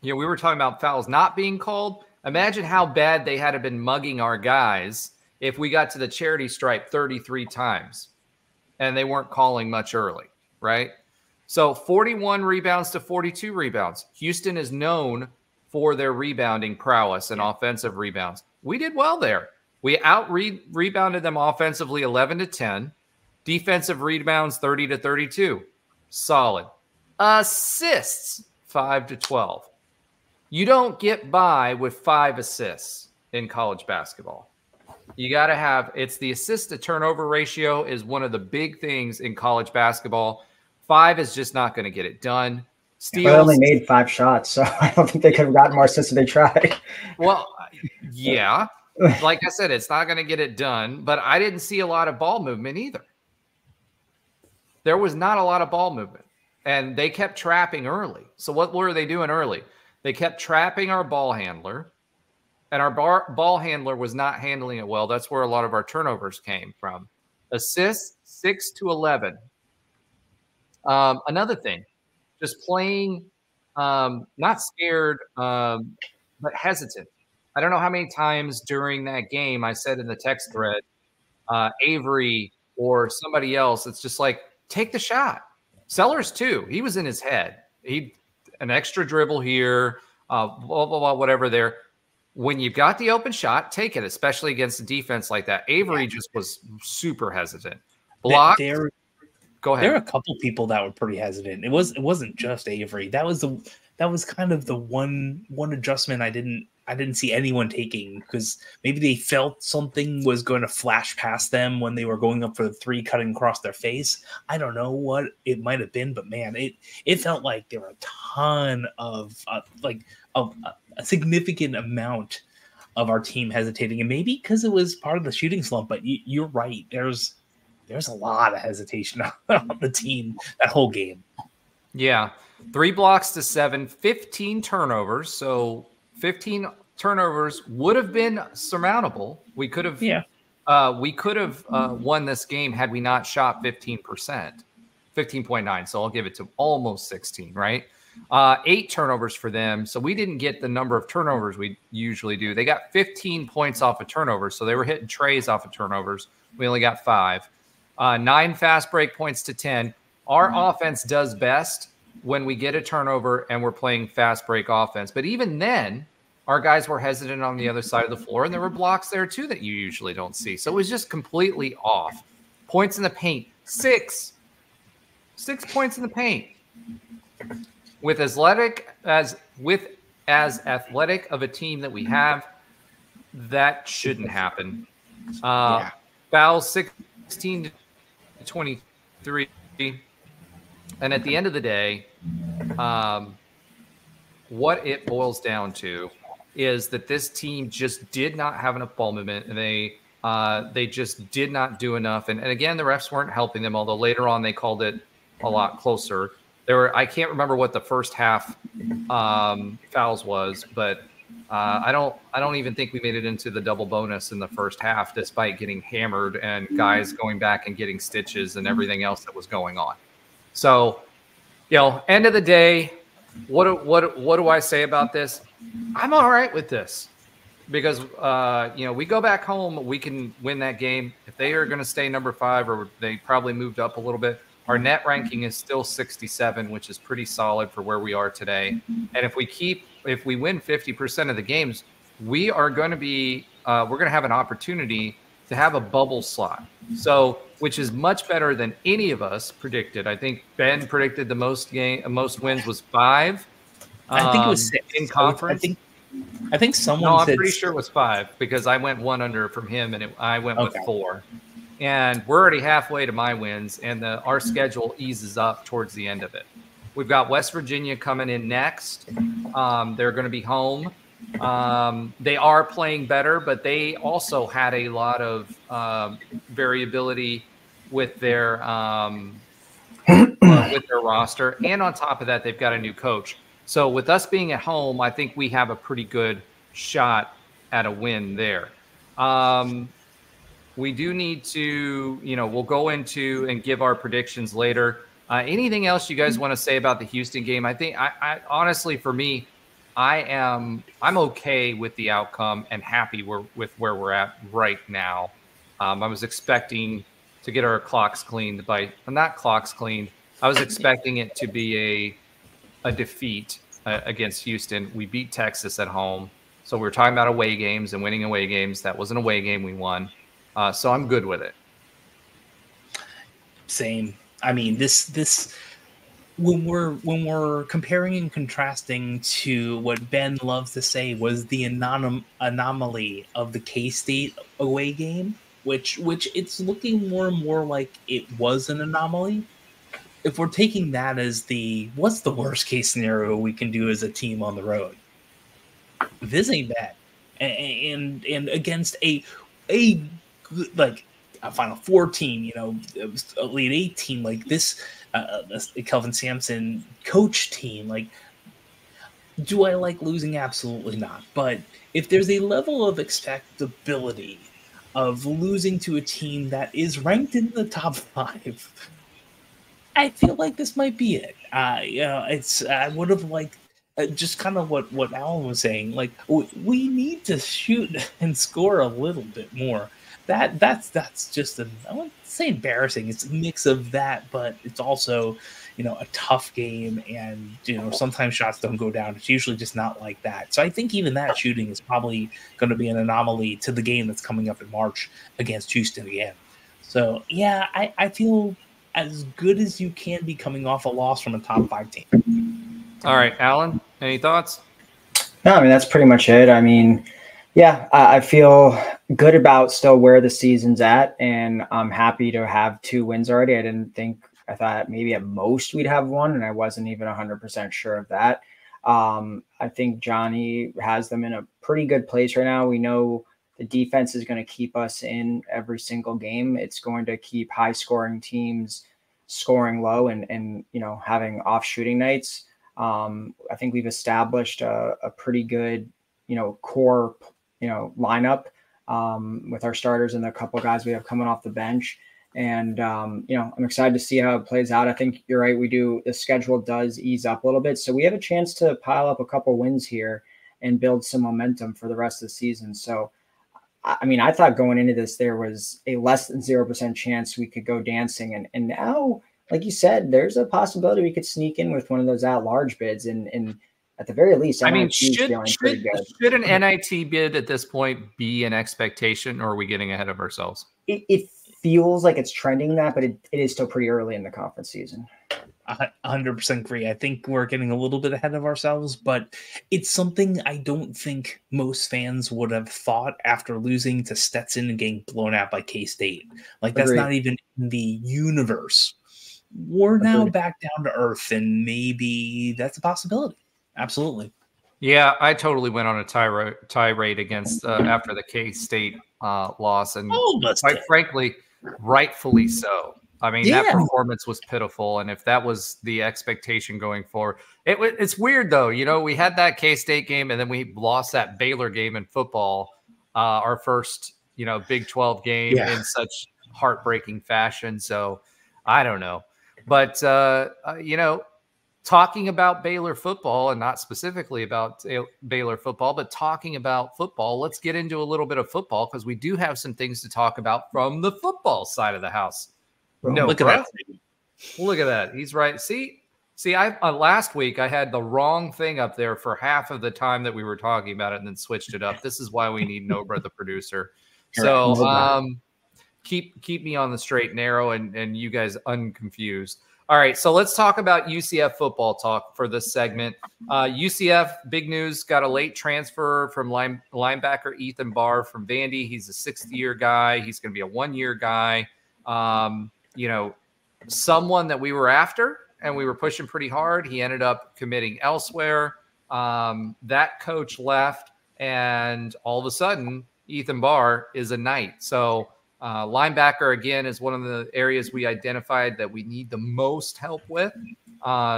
we were talking about fouls not being called. Imagine how bad they had been mugging our guys if we got to the charity stripe 33 times and they weren't calling much early, right? So 41 rebounds to 42 rebounds. Houston is known for their rebounding prowess and offensive rebounds. We did well there. We rebounded them offensively 11 to 10. Defensive rebounds 30 to 32. Solid. Assists 5 to 12. You don't get by with 5 assists in college basketball. You got to have, it's the assist to turnover ratio is one of the big things in college basketball. 5 is just not going to get it done. Steals, they only made 5 shots, so I don't think they could have gotten more assists if they tried. Well, yeah. Like I said, it's not going to get it done, but I didn't see a lot of ball movement either. There was not a lot of ball movement, and they kept trapping early. So what were they doing early? They kept trapping our ball handler, and our ball handler was not handling it well. That's where a lot of our turnovers came from. Assists, 6 to 11. Another thing, just playing not scared, but hesitant. I don't know how many times during that game I said in the text thread, Avery or somebody else, it's just like, take the shot. Sellers too. He was in his head. An extra dribble here, blah, blah, blah, whatever there. When you've got the open shot, take it, especially against a defense like that. Avery just was super hesitant. Blocked. Go ahead. There are a couple people that were pretty hesitant. It wasn't just Avery. That was kind of the one adjustment I didn't see anyone taking, because maybe they felt something was going to flash past them when they were going up for the three, cutting across their face. I don't know what it might have been, but man, it felt like there were a ton of a significant amount of our team hesitating, and maybe because it was part of the shooting slump. But you're right. There's a lot of hesitation on the team that whole game. Yeah. 3 blocks to 7, 15 turnovers. So 15 turnovers would have been surmountable. We could have won this game had we not shot 15%, 15.9. So I'll give it to almost 16, right? 8 turnovers for them. So we didn't get the number of turnovers we usually do. They got 15 points off of turnovers. So they were hitting trays off of turnovers. We only got 5. 9 fast break points to 10. Our offense does best when we get a turnover and we're playing fast break offense. But even then, our guys were hesitant on the other side of the floor, and there were blocks there too that you usually don't see. So it was just completely off. Points in the paint, 6. 6 points in the paint. With as athletic of a team that we have, that shouldn't happen. Fouls 16 to 23. And at the end of the day, what it boils down to is that this team just did not have enough ball movement, and they just did not do enough. And again, the refs weren't helping them, although later on they called it a lot closer. I can't remember what the first half fouls was, but I don't even think we made it into the double bonus in the first half, despite getting hammered and guys going back and getting stitches and everything else that was going on. So, end of the day, what do I say about this? I'm all right with this because we go back home, we can win that game. If they are going to stay number 5, or they probably moved up a little bit, our net ranking is still 67, which is pretty solid for where we are today. And if we win 50% of the games, we are going to be we're going to have an opportunity to have a bubble slot. So, which is much better than any of us predicted. I think Ben predicted the most wins was 5. I think it was 6 in conference. I think someone. No, I'm said pretty sure it was 5 because I went 1 under from him, and I went with 4. And we're already halfway to my wins, and our schedule eases up towards the end of it. We've got West Virginia coming in next. They're going to be home. They are playing better, but they also had a lot of variability with their roster, and on top of that, they've got a new coach. So with us being at home, I think we have a pretty good shot at a win there. We do need to, we'll go into and give our predictions later. Anything else you guys want to say about the Houston game? I think, I honestly, for me, I'm okay with the outcome and happy with where we're at right now. I was expecting to get our clocks cleaned not clocks cleaned. I was expecting it to be a defeat against Houston. We beat Texas at home. So we're talking about away games and winning away games. That was an away game we won. So I'm good with it. Same. I mean, this when we're comparing and contrasting to what Ben loves to say was the anomaly of the K-State away game, which it's looking more and more like it was an anomaly. If we're taking that as what's the worst case scenario we can do as a team on the road, this ain't bad, and against a Final Four team, Elite 8 team like this, Kelvin Sampson coach team, like Do I like losing? Absolutely not. But if there's a level of expectability of losing to a team that is ranked in the top 5, I feel like this might be it. I would have liked just kind of what Alan was saying. Like we need to shoot and score a little bit more. That's just I wouldn't say embarrassing. It's a mix of that, but it's also a tough game, and sometimes shots don't go down. It's usually just not like that. So I think even that shooting is probably going to be an anomaly to the game that's coming up in March against Houston again. So yeah, I feel as good as you can be coming off a loss from a top 5 team. All right, Alan, any thoughts? No, I mean, that's pretty much it. I mean, yeah, I feel good about still where the season's at, and I'm happy to have 2 wins already. I thought maybe at most we'd have 1, and I wasn't even 100% sure of that. I think Johnny has them in a pretty good place right now. We know the defense is going to keep us in every single game. It's going to keep high scoring teams scoring low and having off shooting nights. I think we've established a pretty good, core, lineup with our starters and the couple guys we have coming off the bench. And, I'm excited to see how it plays out. I think you're right. The schedule does ease up a little bit. So we have a chance to pile up a couple wins here and build some momentum for the rest of the season. So, I mean, I thought going into this, there was a less than 0% chance we could go dancing. And now, like you said, there's a possibility we could sneak in with one of those at-large bids. And at the very least, I mean, should an NIT bid at this point be an expectation, or are we getting ahead of ourselves? It feels like it's trending that, but it is still pretty early in the conference season. I 100% agree. I think we're getting a little bit ahead of ourselves, but it's something I don't think most fans would have thought after losing to Stetson and getting blown out by K-State. Like, that's not even in the universe. We're now back down to earth, and maybe that's a possibility. Absolutely. Yeah, I totally went on a tirade against after the K-State loss, and quite frankly, rightfully so. I mean, that performance was pitiful, and if that was the expectation going forward, it's weird though. We had that K-State game, and then we lost that Baylor game in football, our first Big 12 game in such heartbreaking fashion. So I don't know, but talking about Baylor football, and not specifically about Baylor football, but talking about football, let's get into a little bit of football, because we do have some things to talk about from the football side of the house. No, look at that. Look at that. He's right. See, I last week I had the wrong thing up there for half of the time that we were talking about it, and then switched it up. This is why we need Nobra, the producer. So keep me on the straight and narrow, and you guys unconfused. All right, so let's talk about UCF football talk for this segment. UCF, big news, got a late transfer from linebacker Ethan Barr from Vandy. He's a 6th-year guy. He's going to be a 1-year guy. Someone that we were after and we were pushing pretty hard. He ended up committing elsewhere. That coach left, and all of a sudden, Ethan Barr is a Knight. So linebacker, again, is one of the areas we identified that we need the most help with.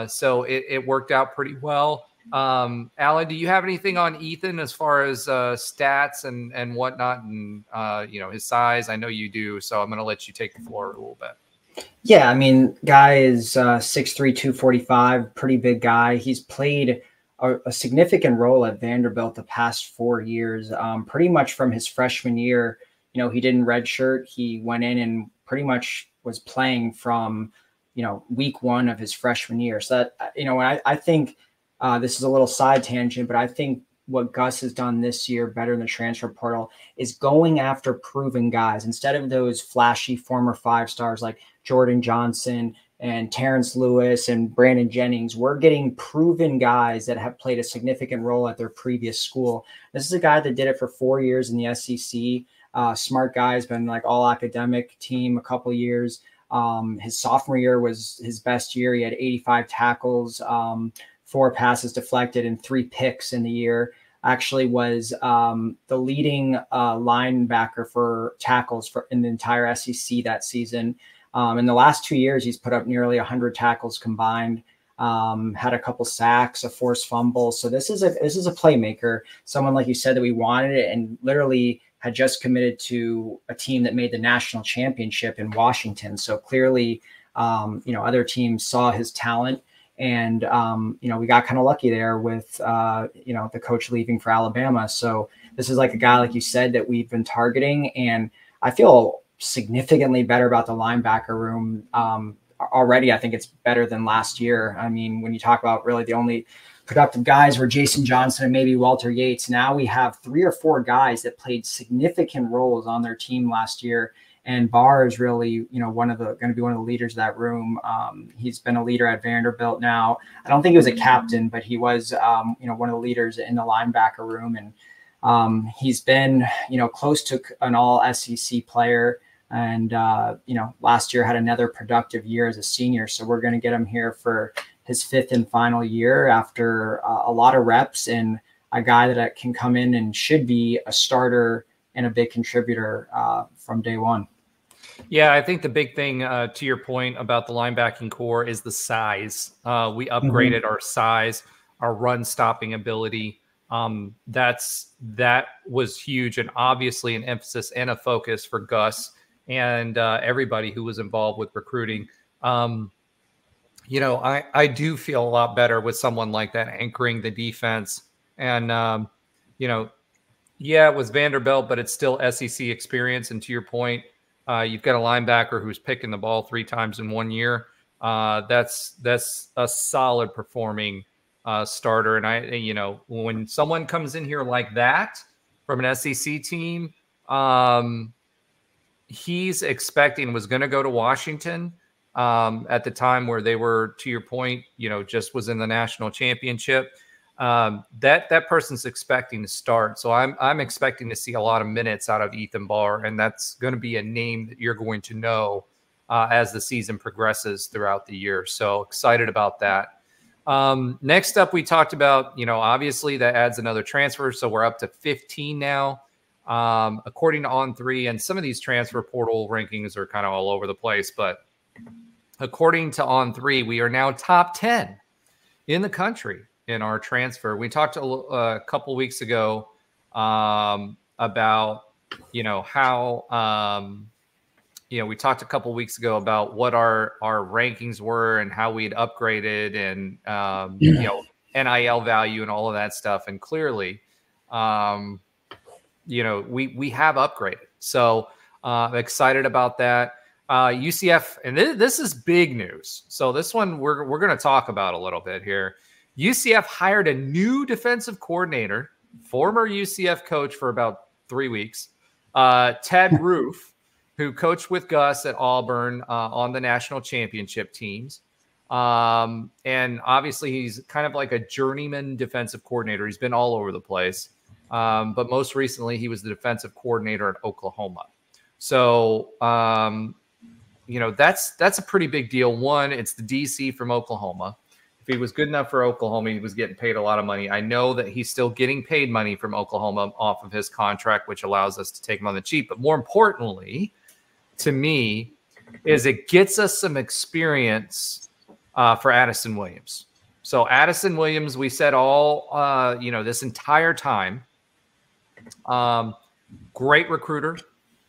So it worked out pretty well. Alan, do you have anything on Ethan as far as stats and whatnot, and his size? I know you do, so I'm going to let you take the floor a little bit. Yeah, I mean, guy is 6'3", 245, pretty big guy. He's played a significant role at Vanderbilt the past 4 years, pretty much from his freshman year. He didn't redshirt. He went in and pretty much was playing from, week 1 of his freshman year. So that, I think this is a little side tangent, but I think what Gus has done this year better in the transfer portal is going after proven guys instead of those flashy former 5-stars like Jordan Johnson and Terrence Lewis and Brandon Jennings. We're getting proven guys that have played a significant role at their previous school. This is a guy that did it for 4 years in the SEC. Smart guy, has been like all academic team a couple years. His sophomore year was his best year. He had 85 tackles, 4 passes deflected, and 3 picks in the year. Actually was the leading linebacker for tackles in the entire SEC that season. In the last 2 years, he's put up nearly 100 tackles combined. had a couple sacks, a forced fumble. So this is a playmaker, someone like you said that we wanted it, and literally had just committed to a team that made the national championship in Washington. So clearly, other teams saw his talent, and we got kind of lucky there with the coach leaving for Alabama. So this is like a guy, like you said, that we've been targeting, and I feel significantly better about the linebacker room. Already, I think it's better than last year. I mean, when you talk about really the only productive guys were Jason Johnson and maybe Walter Yates, now we have 3 or 4 guys that played significant roles on their team last year. And Barr is really, going to be one of the leaders of that room. He's been a leader at Vanderbilt now. I don't think he was a captain, but he was, one of the leaders in the linebacker room. And he's been, close to an all SEC player. And, last year had another productive year as a senior. So we're going to get him here for his 5th and final year after a lot of reps, and a guy that can come in and should be a starter and a big contributor from day one. Yeah, I think the big thing to your point about the linebacking core is the size. We upgraded our size, our run stopping ability. That was huge, and obviously an emphasis and a focus for Gus and everybody who was involved with recruiting. I do feel a lot better with someone like that anchoring the defense. And, it was Vanderbilt, but it's still SEC experience. And to your point, you've got a linebacker who's picking the ball 3 times in 1 year. That's a solid performing starter. And when someone comes in here like that from an SEC team, he's expecting was going to go to Washington at the time where they were, to your point, just was in the national championship. That person's expecting to start. So I'm expecting to see a lot of minutes out of Ethan Barr, and that's going to be a name that you're going to know as the season progresses throughout the year. So excited about that. Next up, we talked about, obviously that adds another transfer. So we're up to 15 now. According to On3, and some of these transfer portal rankings are kind of all over the place, but according to On3, we are now top 10 in the country in our transfer. We talked a couple weeks ago about, how, we talked a couple weeks ago about what our rankings were and how we'd upgraded and, NIL value and all of that stuff. And clearly, we have upgraded. So excited about that. UCF, and this is big news. So this one we're going to talk about a little bit here. UCF hired a new defensive coordinator, former UCF coach for about 3 weeks, Ted Roof, who coached with Gus at Auburn on the national championship teams. And obviously he's kind of like a journeyman defensive coordinator. He's been all over the place. But most recently he was the defensive coordinator at Oklahoma. So, that's a pretty big deal. One, it's the DC from Oklahoma. If he was good enough for Oklahoma, he was getting paid a lot of money. I know that he's still getting paid money from Oklahoma off of his contract, which allows us to take him on the cheap. But more importantly, to me, is it gets us some experience for Addison Williams. So Addison Williams, we said this entire time, great recruiter,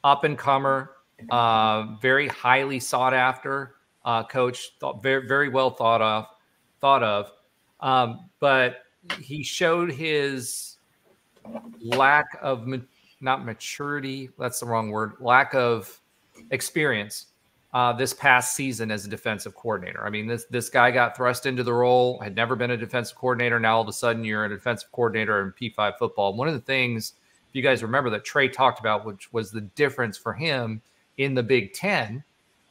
up and comer, very highly sought after coach, very, very well thought of. But he showed his lack of not maturity. That's the wrong word. Lack of experience this past season as a defensive coordinator. I mean, this guy got thrust into the role, had never been a defensive coordinator. Now all of a sudden you're a defensive coordinator in P5 football. One of the things, if you guys remember, that Trey talked about, which was the difference for him in the Big Ten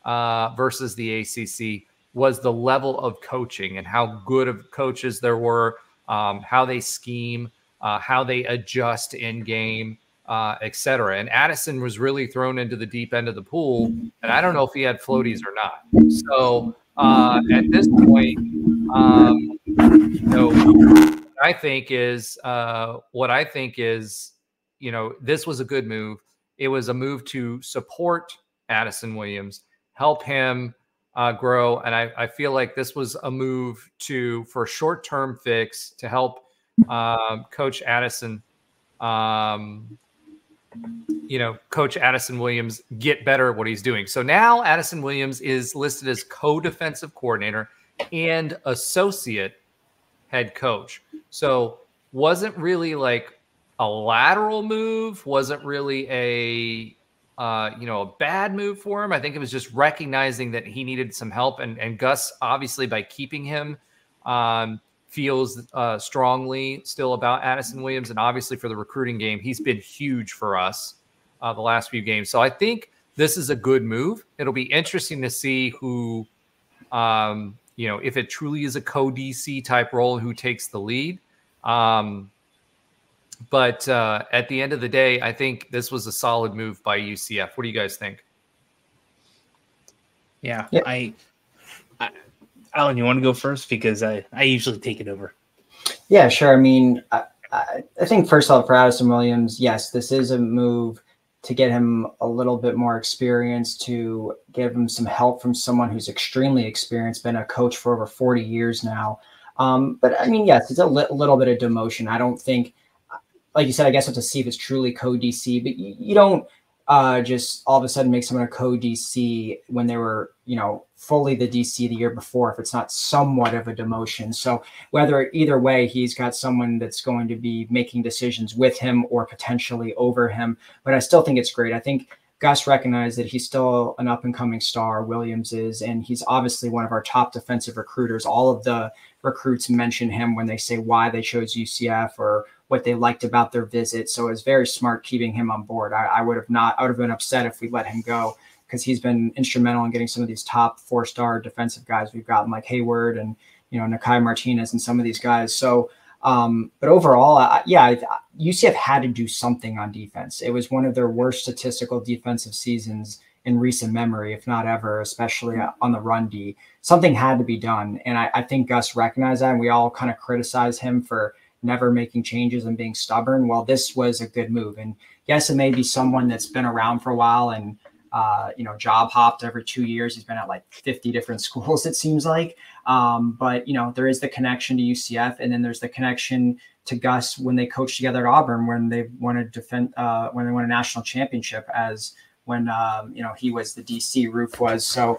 versus the ACC, was the level of coaching and how good of coaches there were, how they scheme, how they adjust in game, et cetera. And Addison was really thrown into the deep end of the pool, and I don't know if he had floaties or not. So at this point, what I think is, this was a good move. It was a move to support Addison Williams, help him grow. And I feel like this was a move for a short-term fix to help Coach Addison, Coach Addison Williams get better at what he's doing. So now Addison Williams is listed as co-defensive coordinator and associate head coach. So wasn't really like a lateral move, wasn't really a bad move for him. I think it was just recognizing that he needed some help, and Gus, obviously, by keeping him, feels strongly still about Addison Williams, and obviously for the recruiting game, he's been huge for us the last few games. So I think this is a good move. It'll be interesting to see who, if it truly is a co-DC type role, who takes the lead. But at the end of the day, I think this was a solid move by UCF. What do you guys think? Yeah. Alan, you want to go first? Because I usually take it over. Yeah, sure. I mean, I think first off, for Addison Williams, yes, this is a move to get him a little bit more experience, to give him some help from someone who's extremely experienced, been a coach for over 40 years now. But I mean, yes, it's a little bit of demotion. I don't think, like you said, I guess have to see if it's truly co-DC, but you don't just all of a sudden make someone a co-DC when they were, fully the DC the year before, if it's not somewhat of a demotion. So either way, he's got someone that's going to be making decisions with him or potentially over him. But I still think it's great. I think Gus recognized that he's still an up-and-coming star, Williams is, and he's obviously one of our top defensive recruiters. All of the recruits mention him when they say why they chose UCF or what they liked about their visit. So it's very smart keeping him on board. I would have been upset if we let him go, because he's been instrumental in getting some of these top 4-star defensive guys we've gotten, like Hayward and, Nakai Martinez and some of these guys. So, but overall, UCF had to do something on defense. It was one of their worst statistical defensive seasons in recent memory, if not ever, especially on the run D. Something had to be done. And I think Gus recognized that, and we all kind of criticized him for never making changes and being stubborn. Well, this was a good move. And yes, it may be someone that's been around for a while and, job hopped every 2 years. He's been at like 50 different schools, it seems like. But, there is the connection to UCF, and then there's the connection to Gus when they coached together at Auburn, when they won a national championship, as when, he was the DC, Roof was. So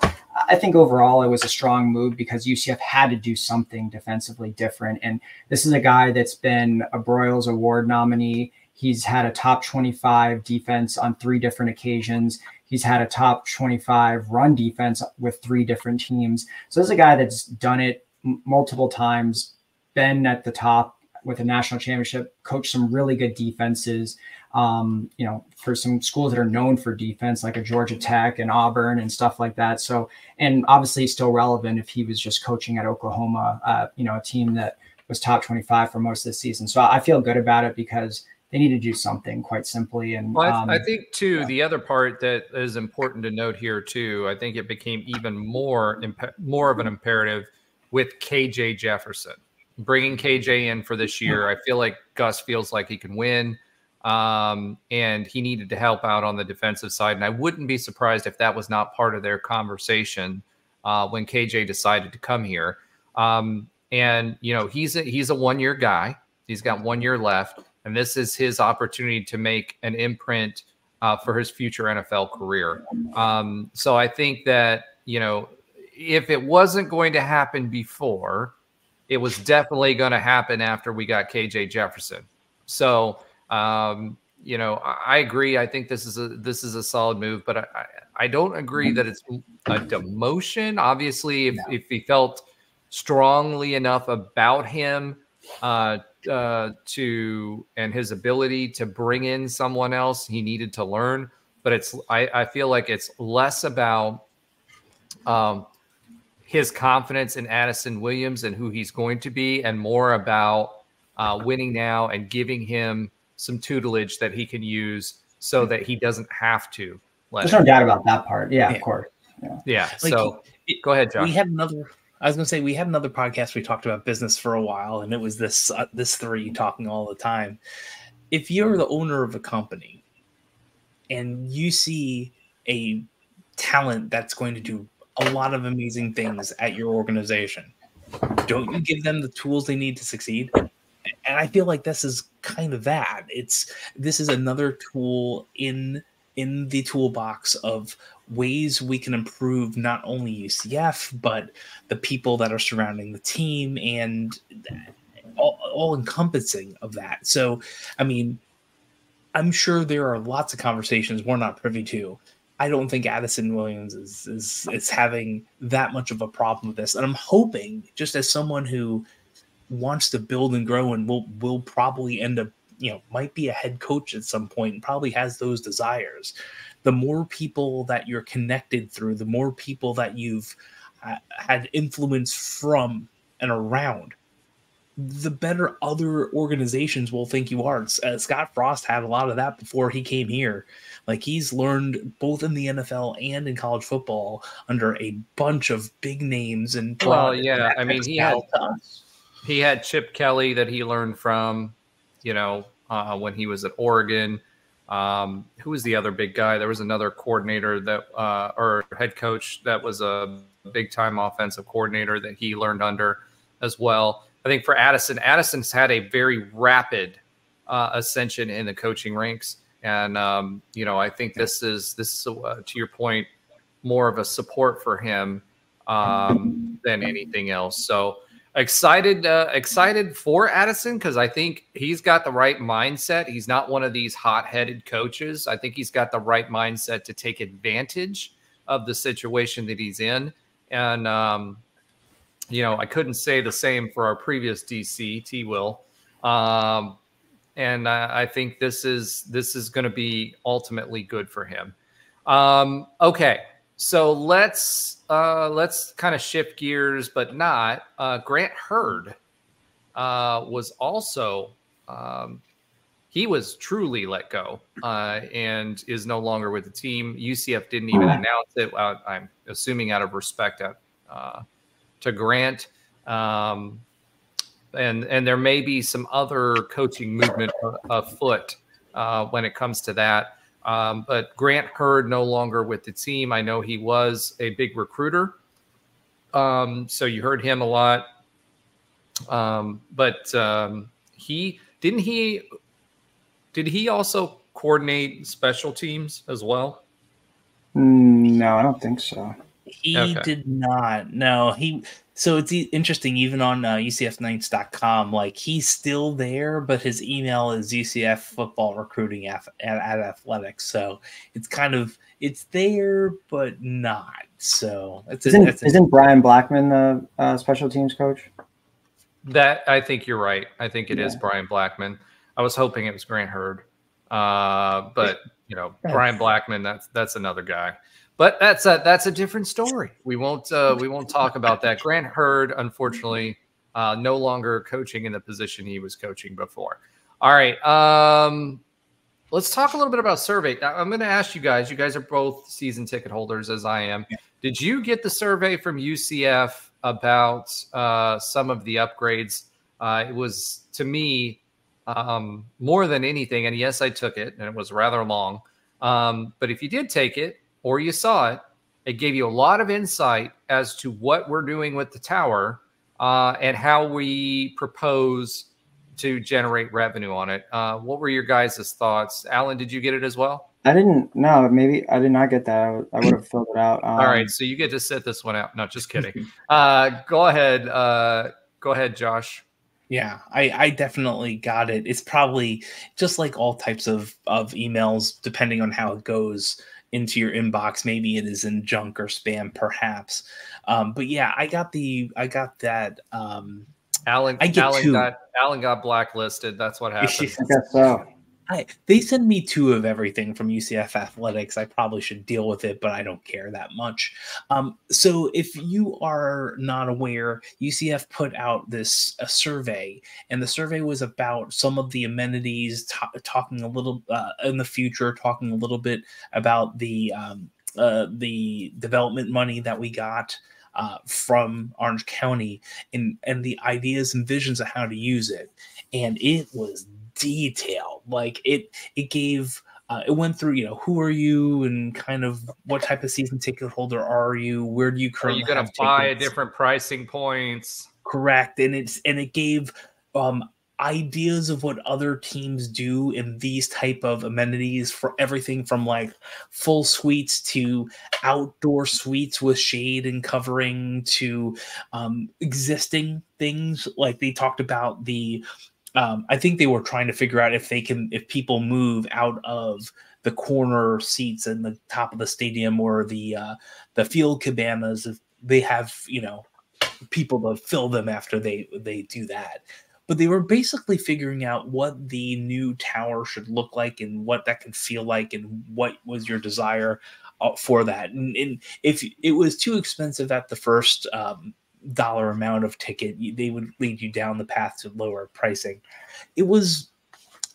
I think overall it was a strong move because UCF had to do something defensively different. And this is a guy that's been a Broyles Award nominee. He's had a top 25 defense on 3 different occasions. He's had a top 25 run defense with 3 different teams. So this is a guy that's done it multiple times, been at the top with a national championship, coached some really good defenses, for some schools that are known for defense, like a Georgia Tech and Auburn and stuff like that. So, and obviously still relevant if he was just coaching at Oklahoma, a team that was top 25 for most of the season. So I feel good about it because they need to do something, quite simply. And I think too, the other part that is important to note here too, I think it became even more of an imperative with KJ Jefferson. Bringing KJ in for this year, I feel like Gus feels like he can win, and he needed to help out on the defensive side. And I wouldn't be surprised if that was not part of their conversation when KJ decided to come here. And he's a 1-year guy. He's got 1 year left. And this is his opportunity to make an imprint for his future NFL career. So I think that, if it wasn't going to happen before, it was definitely going to happen after we got KJ Jefferson. So, I agree. I think this is a solid move, but I don't agree that it's a demotion. Obviously, if he felt strongly enough about him, and his ability to bring in someone else, he needed to learn. But I feel like it's less about his confidence in Addison Williams and who he's going to be, and more about winning now and giving him some tutelage that he can use so that he doesn't have to. There's no doubt about that part. Yeah, of course. Yeah. So go ahead, Josh. I was going to say, we had another podcast. We talked about business for a while, and it was this 3 talking all the time. If you're the owner of a company and you see a talent that's going to do a lot of amazing things at your organization. Don't you give them the tools they need to succeed? And I feel like this is kind of that. This is another tool in the toolbox of ways we can improve not only UCF, but the people that are surrounding the team and all encompassing of that. So, I mean, I'm sure there are lots of conversations we're not privy to. I don't think Addison Williams is having that much of a problem with this. And I'm hoping, just as someone who wants to build and grow and will probably end up, might be a head coach at some point and probably has those desires, the more people that you're connected through, the more people that you've had influence from and around, the better other organizations will think you are. Scott Frost had a lot of that before he came here. Like, he's learned both in the NFL and in college football under a bunch of big names. And well, yeah, I mean, he had Chip Kelly that he learned from, when he was at Oregon. Who was the other big guy? There was another coordinator that, or head coach that was a big time offensive coordinator that he learned under as well. I think for Addison's had a very rapid ascension in the coaching ranks. And, I think this is to your point, more of a support for him than anything else. So excited for Addison, because I think he's got the right mindset. He's not one of these hot-headed coaches. I think he's got the right mindset to take advantage of the situation that he's in. And, I couldn't say the same for our previous DC, T-Will. And I think this is going to be ultimately good for him. Okay, so let's kind of shift gears, but not. Grant Hurd was also he was truly let go and is no longer with the team. UCF didn't even announce it. I'm assuming out of respect to Grant. And there may be some other coaching movement afoot when it comes to that. But Grant Hurd no longer with the team. I know he was a big recruiter. So you heard him a lot. But did he also coordinate special teams as well? No, I don't think so. He did not. No, so it's interesting, even on ucfknights.com, like, he's still there, but his email is UCF football recruiting at athletics. So it's kind of, it's there, but not. So isn't Brian Blackman the special teams coach? That, I think you're right. I think it is Brian Blackman. I was hoping it was Grant Hurd. But Brian Blackman, that's another guy. But that's a different story. We won't talk about that. Grant Hurd, unfortunately, no longer coaching in the position he was coaching before. All right, let's talk a little bit about survey. I'm going to ask you guys. You guys are both season ticket holders, as I am. Did you get the survey from UCF about some of the upgrades? It was, to me, more than anything, and yes, I took it, and it was rather long. But if you did take it, or you saw it, it gave you a lot of insight as to what we're doing with the tower and how we propose to generate revenue on it. What were your guys' thoughts? Alan, did you get it as well? I didn't. No, maybe I did not get that. I would have filled it out. All right, so you get to set this one out. No, just kidding. Go ahead. Go ahead, Josh. Yeah, I definitely got it. It's probably just like all types of emails, depending on how it goes into your inbox. Maybe it is in junk or spam, perhaps. But yeah, I got that. Alan got blacklisted. That's what happened. I guess so. They send me 2 of everything from UCF Athletics. I probably should deal with it, but I don't care that much. So if you are not aware, UCF put out a survey, and the survey was about some of the amenities, talking a little in the future, talking a little bit about the development money that we got from Orange County, and the ideas and visions of how to use it. And it was detailed. Like, it gave it went through, who are you and kind of what type of season ticket holder are you? Where do you currently Are you going to buy at different pricing points? Correct. And it gave ideas of what other teams do in these type of amenities, for everything from like full suites to outdoor suites with shade and covering to existing things. Like they talked about the I think they were trying to figure out if people move out of the corner seats in the top of the stadium or the field cabanas, if they have, people to fill them after they do that. But they were basically figuring out what the new tower should look like and what that can feel like and what was your desire for that. And if it was too expensive at the first dollar amount of ticket, they would lead you down the path to lower pricing. It was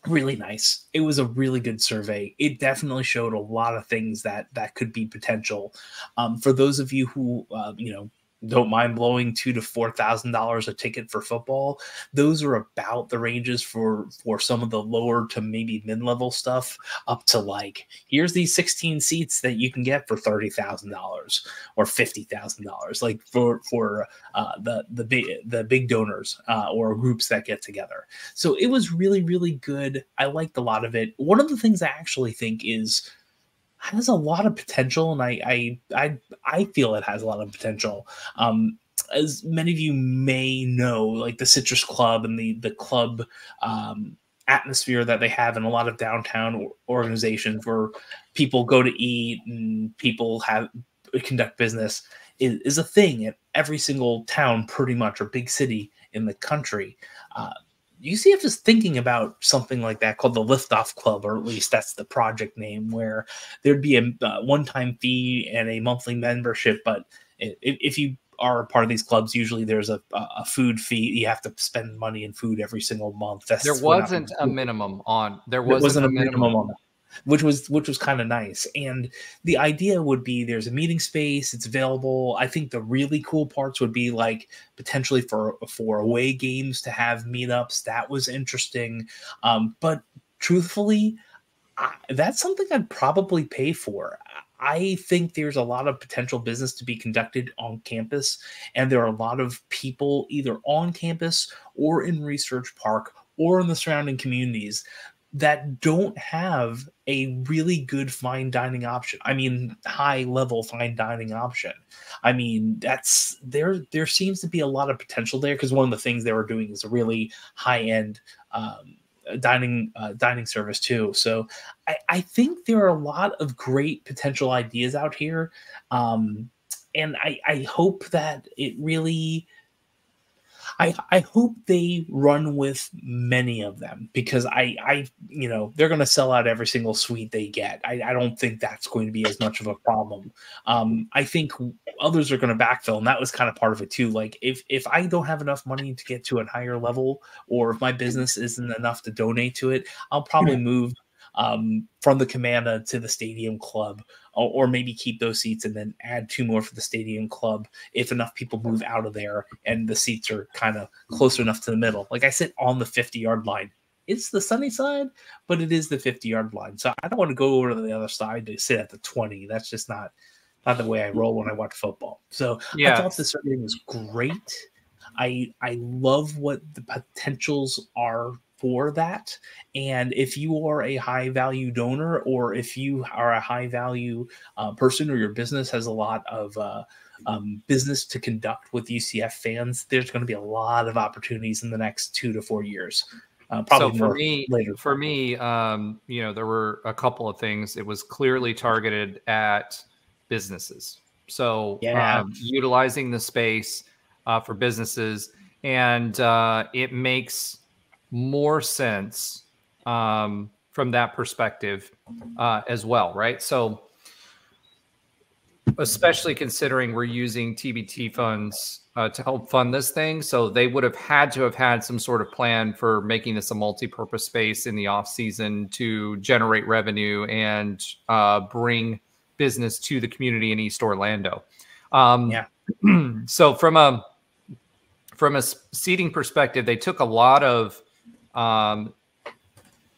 really nice. It was a really good survey. It definitely showed a lot of things that could be potential. For those of you who don't mind blowing $2,000 to $4,000 a ticket for football, those are about the ranges for some of the lower to maybe mid-level stuff, up to like, here's these 16 seats that you can get for $30,000 or $50,000, like for the big donors or groups that get together. So it was really, really good. I liked a lot of it. One of the things I actually think has a lot of potential, and I feel it has a lot of potential. As many of you may know, like the Citrus Club and the club atmosphere that they have in a lot of downtown organizations where people go to eat and people conduct business is a thing at every single town, pretty much, or big city in the country. UCF is thinking about something like that called the Liftoff Club, or at least that's the project name, where there'd be a one-time fee and a monthly membership. But if you are a part of these clubs, usually there's a food fee. You have to spend money in food every single month. There wasn't a minimum on that. Which was kind of nice. And the idea would be there's a meeting space, it's available. I think the really cool parts would be like potentially for away games to have meetups. That was interesting. But truthfully, that's something I'd probably pay for. I think there's a lot of potential business to be conducted on campus, and there are a lot of people either on campus or in Research Park or in the surrounding communities that don't have a really good fine dining option. I mean, high level fine dining option. I mean, there seems to be a lot of potential there, because one of the things they were doing is a really high end dining service too. So I think there are a lot of great potential ideas out here. And I hope that it really, I hope they run with many of them, because they're going to sell out every single suite they get. I don't think that's going to be as much of a problem. I think others are going to backfill, and that was kind of part of it too. Like if I don't have enough money to get to a higher level, or if my business isn't enough to donate to it, I'll probably move from the Commander to the Stadium Club, or maybe keep those seats and then add 2 more for the Stadium Club if enough people move out of there and the seats are kind of closer enough to the middle. Like I sit on the 50-yard line. It's the sunny side, but it is the 50-yard line. So I don't want to go over to the other side to sit at the 20. That's just not the way I roll when I watch football. So I thought the survey was great. I love what the potentials are for that. And if you are a high value donor, or if you are a high value person, or your business has a lot of business to conduct with UCF fans, there's going to be a lot of opportunities in the next 2 to 4 years. Probably so later. For me, there were a couple of things. It was clearly targeted at businesses. So utilizing the space for businesses, and it makes more sense from that perspective as well, right? So especially considering we're using TBT funds to help fund this thing, so they would have had to have had some sort of plan for making this a multi-purpose space in the off season to generate revenue and bring business to the community in East Orlando. So from a seating perspective, they took a lot of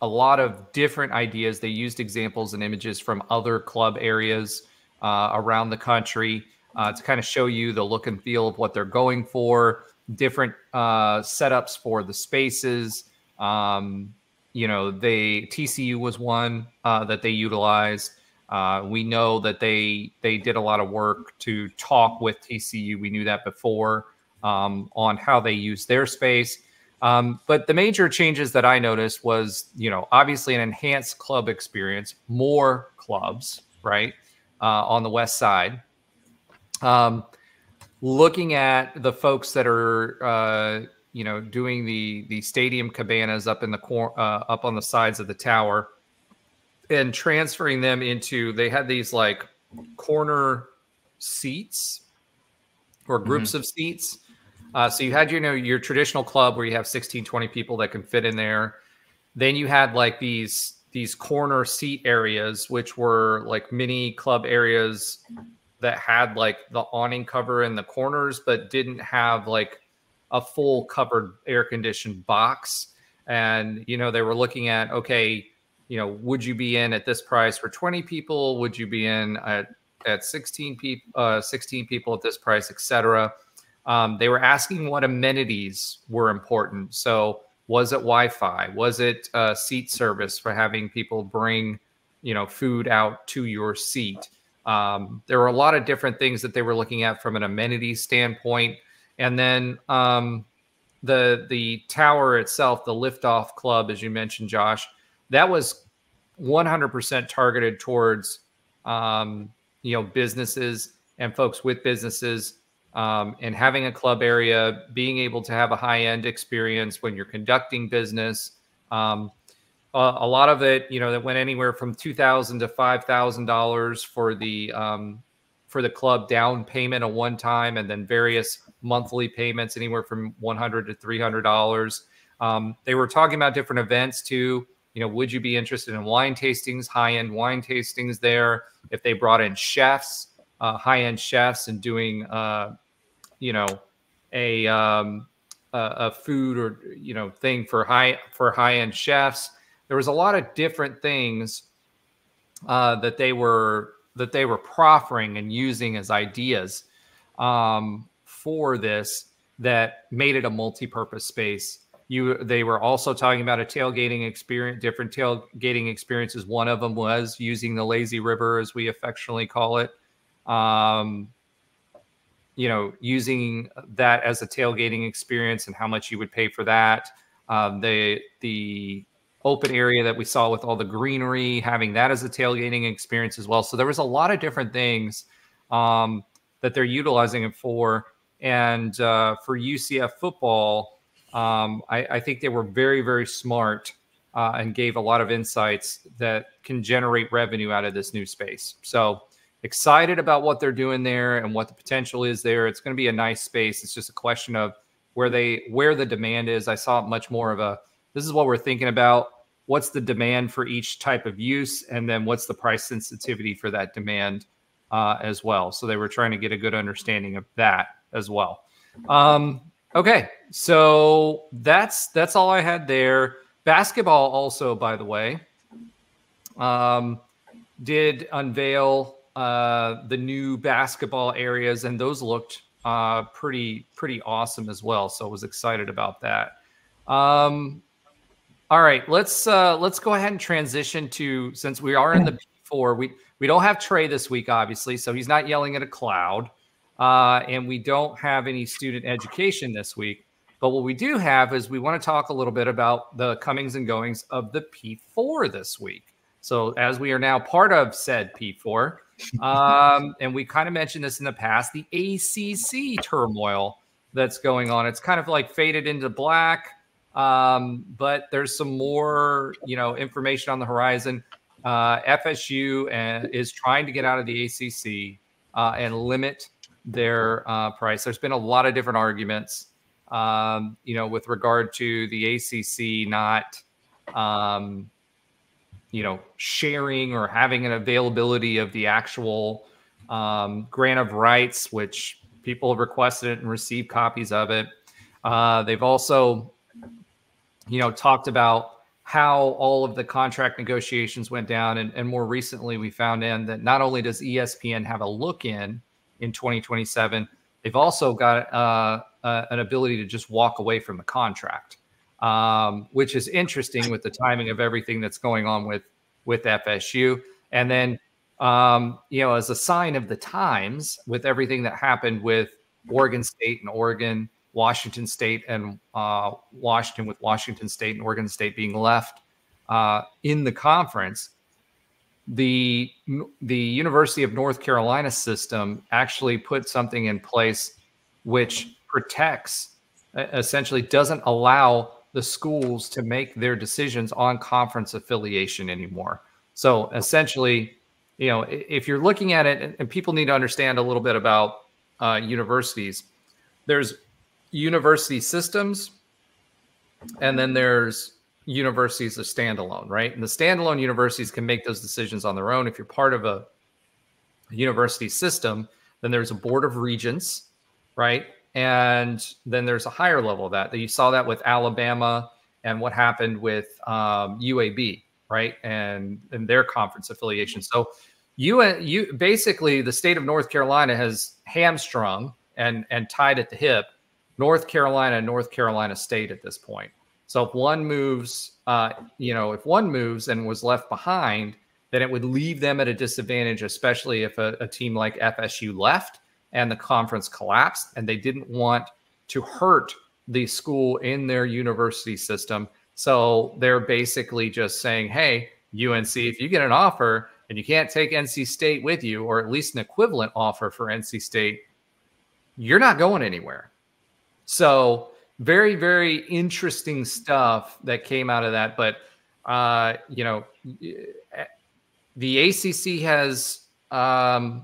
a lot of different ideas. They used examples and images from other club areas around the country to kind of show you the look and feel of what they're going for, different setups for the spaces. TCU was one that they utilized. We know that they did a lot of work to talk with TCU. We knew that before on how they use their space. But the major changes that I noticed was, obviously an enhanced club experience, more clubs, right, on the west side. Looking at the folks that are, doing the stadium cabanas up in the up on the sides of the tower, and transferring them into, they had these like corner seats or groups of seats. So you had, your traditional club where you have 16, 20 people that can fit in there. Then you had like these corner seat areas, which were like mini club areas that had like the awning cover in the corners, but didn't have like a full covered air conditioned box. And, they were looking at, okay, would you be in at this price for 20 people? Would you be in at 16 people at this price, etc.? They were asking what amenities were important. So was it Wi-Fi? Was it seat service for having people bring, food out to your seat? There were a lot of different things that they were looking at from an amenity standpoint. And then the tower itself, the Liftoff Club, as you mentioned, Josh, that was 100% targeted towards, businesses and folks with businesses, and having a club area, being able to have a high-end experience when you're conducting business. A lot of it, that went anywhere from $2,000 to $5,000 for the club down payment at one time, and then various monthly payments anywhere from $100 to $300. They were talking about different events too. Would you be interested in wine tastings, high-end wine tastings there? If they brought in chefs, high-end chefs, and doing, a food or thing for high-end chefs. There was a lot of different things that they were proffering and using as ideas for this that made it a multi-purpose space. They were also talking about a tailgating experience, different tailgating experiences. One of them was using the lazy river, as we affectionately call it. Using that as a tailgating experience and how much you would pay for that. The open area that we saw with all the greenery, having that as a tailgating experience as well. So there was a lot of different things that they're utilizing it for. And for UCF football, I think they were very, very smart and gave a lot of insights that can generate revenue out of this new space. So excited about what they're doing there and what the potential is there. It's going to be a nice space. It's just a question of where the demand is. I saw much more of this is what we're thinking about. What's the demand for each type of use? And then what's the price sensitivity for that demand as well. So they were trying to get a good understanding of that as well. Okay, so that's all I had there. Basketball also, by the way, did unveil the new basketball areas, and those looked pretty awesome as well. So I was excited about that. All right, let's go ahead and transition to, since we are in the P4, we don't have Trey this week, obviously, so he's not yelling at a cloud. And we don't have any student education this week. But what we do have is we want to talk a little bit about the comings and goings of the P4 this week. So as we are now part of said P4, and we kind of mentioned this in the past, the ACC turmoil that's going on. It's kind of like faded into black, but there's some more, information on the horizon. FSU is trying to get out of the ACC and limit their price. There's been a lot of different arguments, with regard to the ACC not, sharing or having an availability of the actual grant of rights, which people have requested it and received copies of it. They've also, talked about how all of the contract negotiations went down. And more recently, we found in that not only does ESPN have a look in 2027, they've also got an ability to just walk away from the contract, which is interesting with the timing of everything that's going on with FSU. And then, as a sign of the times with everything that happened with Oregon State and Oregon, Washington State and Washington, with Washington State and Oregon State being left in the conference, the University of North Carolina system actually put something in place which protects, essentially doesn't allow the schools to make their decisions on conference affiliation anymore. So essentially, if you're looking at it, and people need to understand a little bit about universities, there's university systems, and then there's universities that standalone, right? And the standalone universities can make those decisions on their own. If you're part of a university system, then there's a board of regents, right? And then there's a higher level of that. You saw that with Alabama and what happened with UAB, right? And their conference affiliation. So you basically, the state of North Carolina has hamstrung and tied at the hip North Carolina and North Carolina State at this point. So if one moves, if one moves and was left behind, then it would leave them at a disadvantage, especially if a team like FSU left and the conference collapsed, and they didn't want to hurt the school in their university system. So they're basically just saying, hey, UNC, if you get an offer and you can't take NC State with you, or at least an equivalent offer for NC State, you're not going anywhere. So very, very interesting stuff that came out of that. But, the ACC has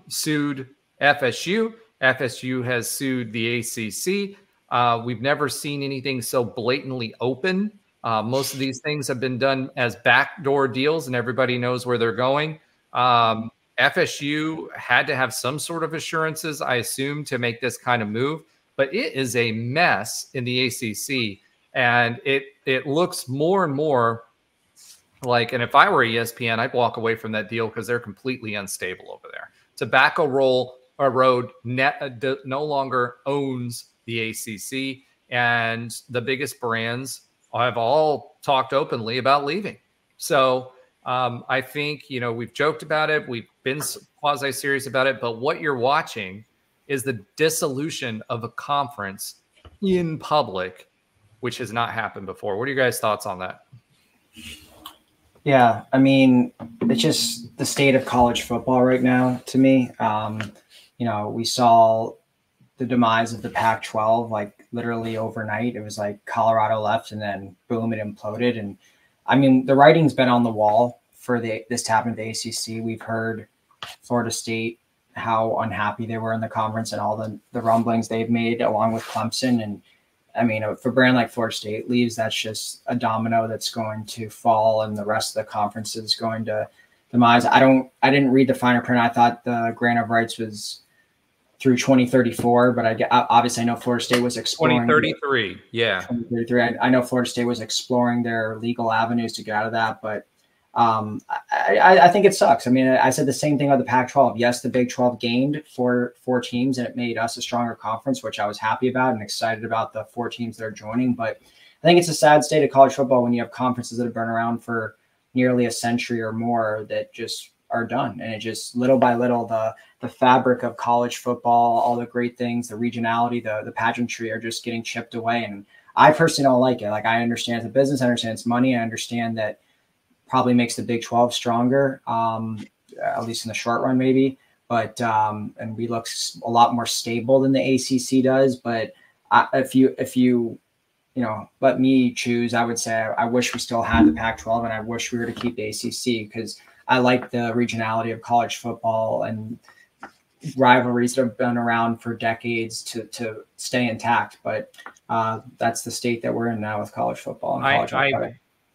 sued FSU. FSU has sued the ACC. We've never seen anything so blatantly open. Most of these things have been done as backdoor deals, and everybody knows where they're going. FSU had to have some sort of assurances, I assume, to make this kind of move. But it is a mess in the ACC, and it looks more and more like, and if I were ESPN, I'd walk away from that deal because they're completely unstable over there. Tobacco Road no longer owns the ACC, and the biggest brands have all talked openly about leaving. So I think, we've joked about it. We've been quasi-serious about it. But what you're watching is the dissolution of a conference in public, which has not happened before. What are your guys' thoughts on that? Yeah, I mean, it's just the state of college football right now to me. We saw the demise of the Pac-12, like literally overnight. It was like Colorado left and then boom, it imploded. And I mean, the writing's been on the wall for this to happen to the ACC. We've heard Florida State, how unhappy they were in the conference and all the rumblings they've made along with Clemson. And I mean, if a brand like Florida State leaves, that's just a domino that's going to fall, and the rest of the conference is going to demise. I didn't read the finer print. I thought the grant of rights was through 2034, but obviously I know Florida State was exploring 2033. Yeah. 2033. I know Florida State was exploring their legal avenues to get out of that, but I think it sucks. I mean, I said the same thing about the Pac-12. Yes, the Big 12 gained four teams, and it made us a stronger conference, which I was happy about and excited about the 4 teams that are joining. But I think it's a sad state of college football when you have conferences that have been around for nearly a century or more that just are done. And it just, little by little, the fabric of college football, all the great things, the regionality, the pageantry are just getting chipped away. And I personally don't like it. Like, I understand the business, I understand it's money, I understand that probably makes the Big 12 stronger, at least in the short run, maybe. But and we look a lot more stable than the ACC does. But if you let me choose, I would say I wish we still had the Pac-12, and I wish we were to keep the ACC, because I like the regionality of college football and rivalries that have been around for decades to stay intact. But that's the state that we're in now with college football and college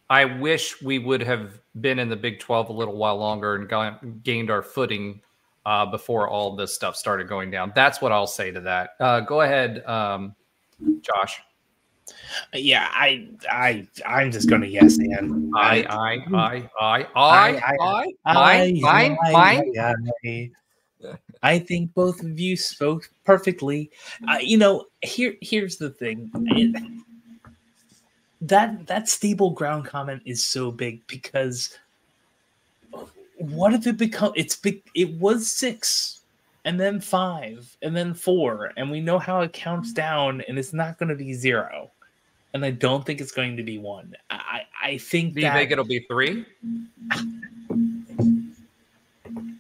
I wish we would have been in the Big 12 a little while longer and gained our footing before all this stuff started going down. That's what I'll say to that. Go ahead, Josh. Yeah, I'm just going to yes, and Mine. I think both of you spoke perfectly. Here's the thing. That stable ground comment is so big because what if it become? It's big. It was 6, and then 5, and then 4, and we know how it counts down, and it's not going to be 0, and I don't think it's going to be 1. I think. Do you think it'll be 3?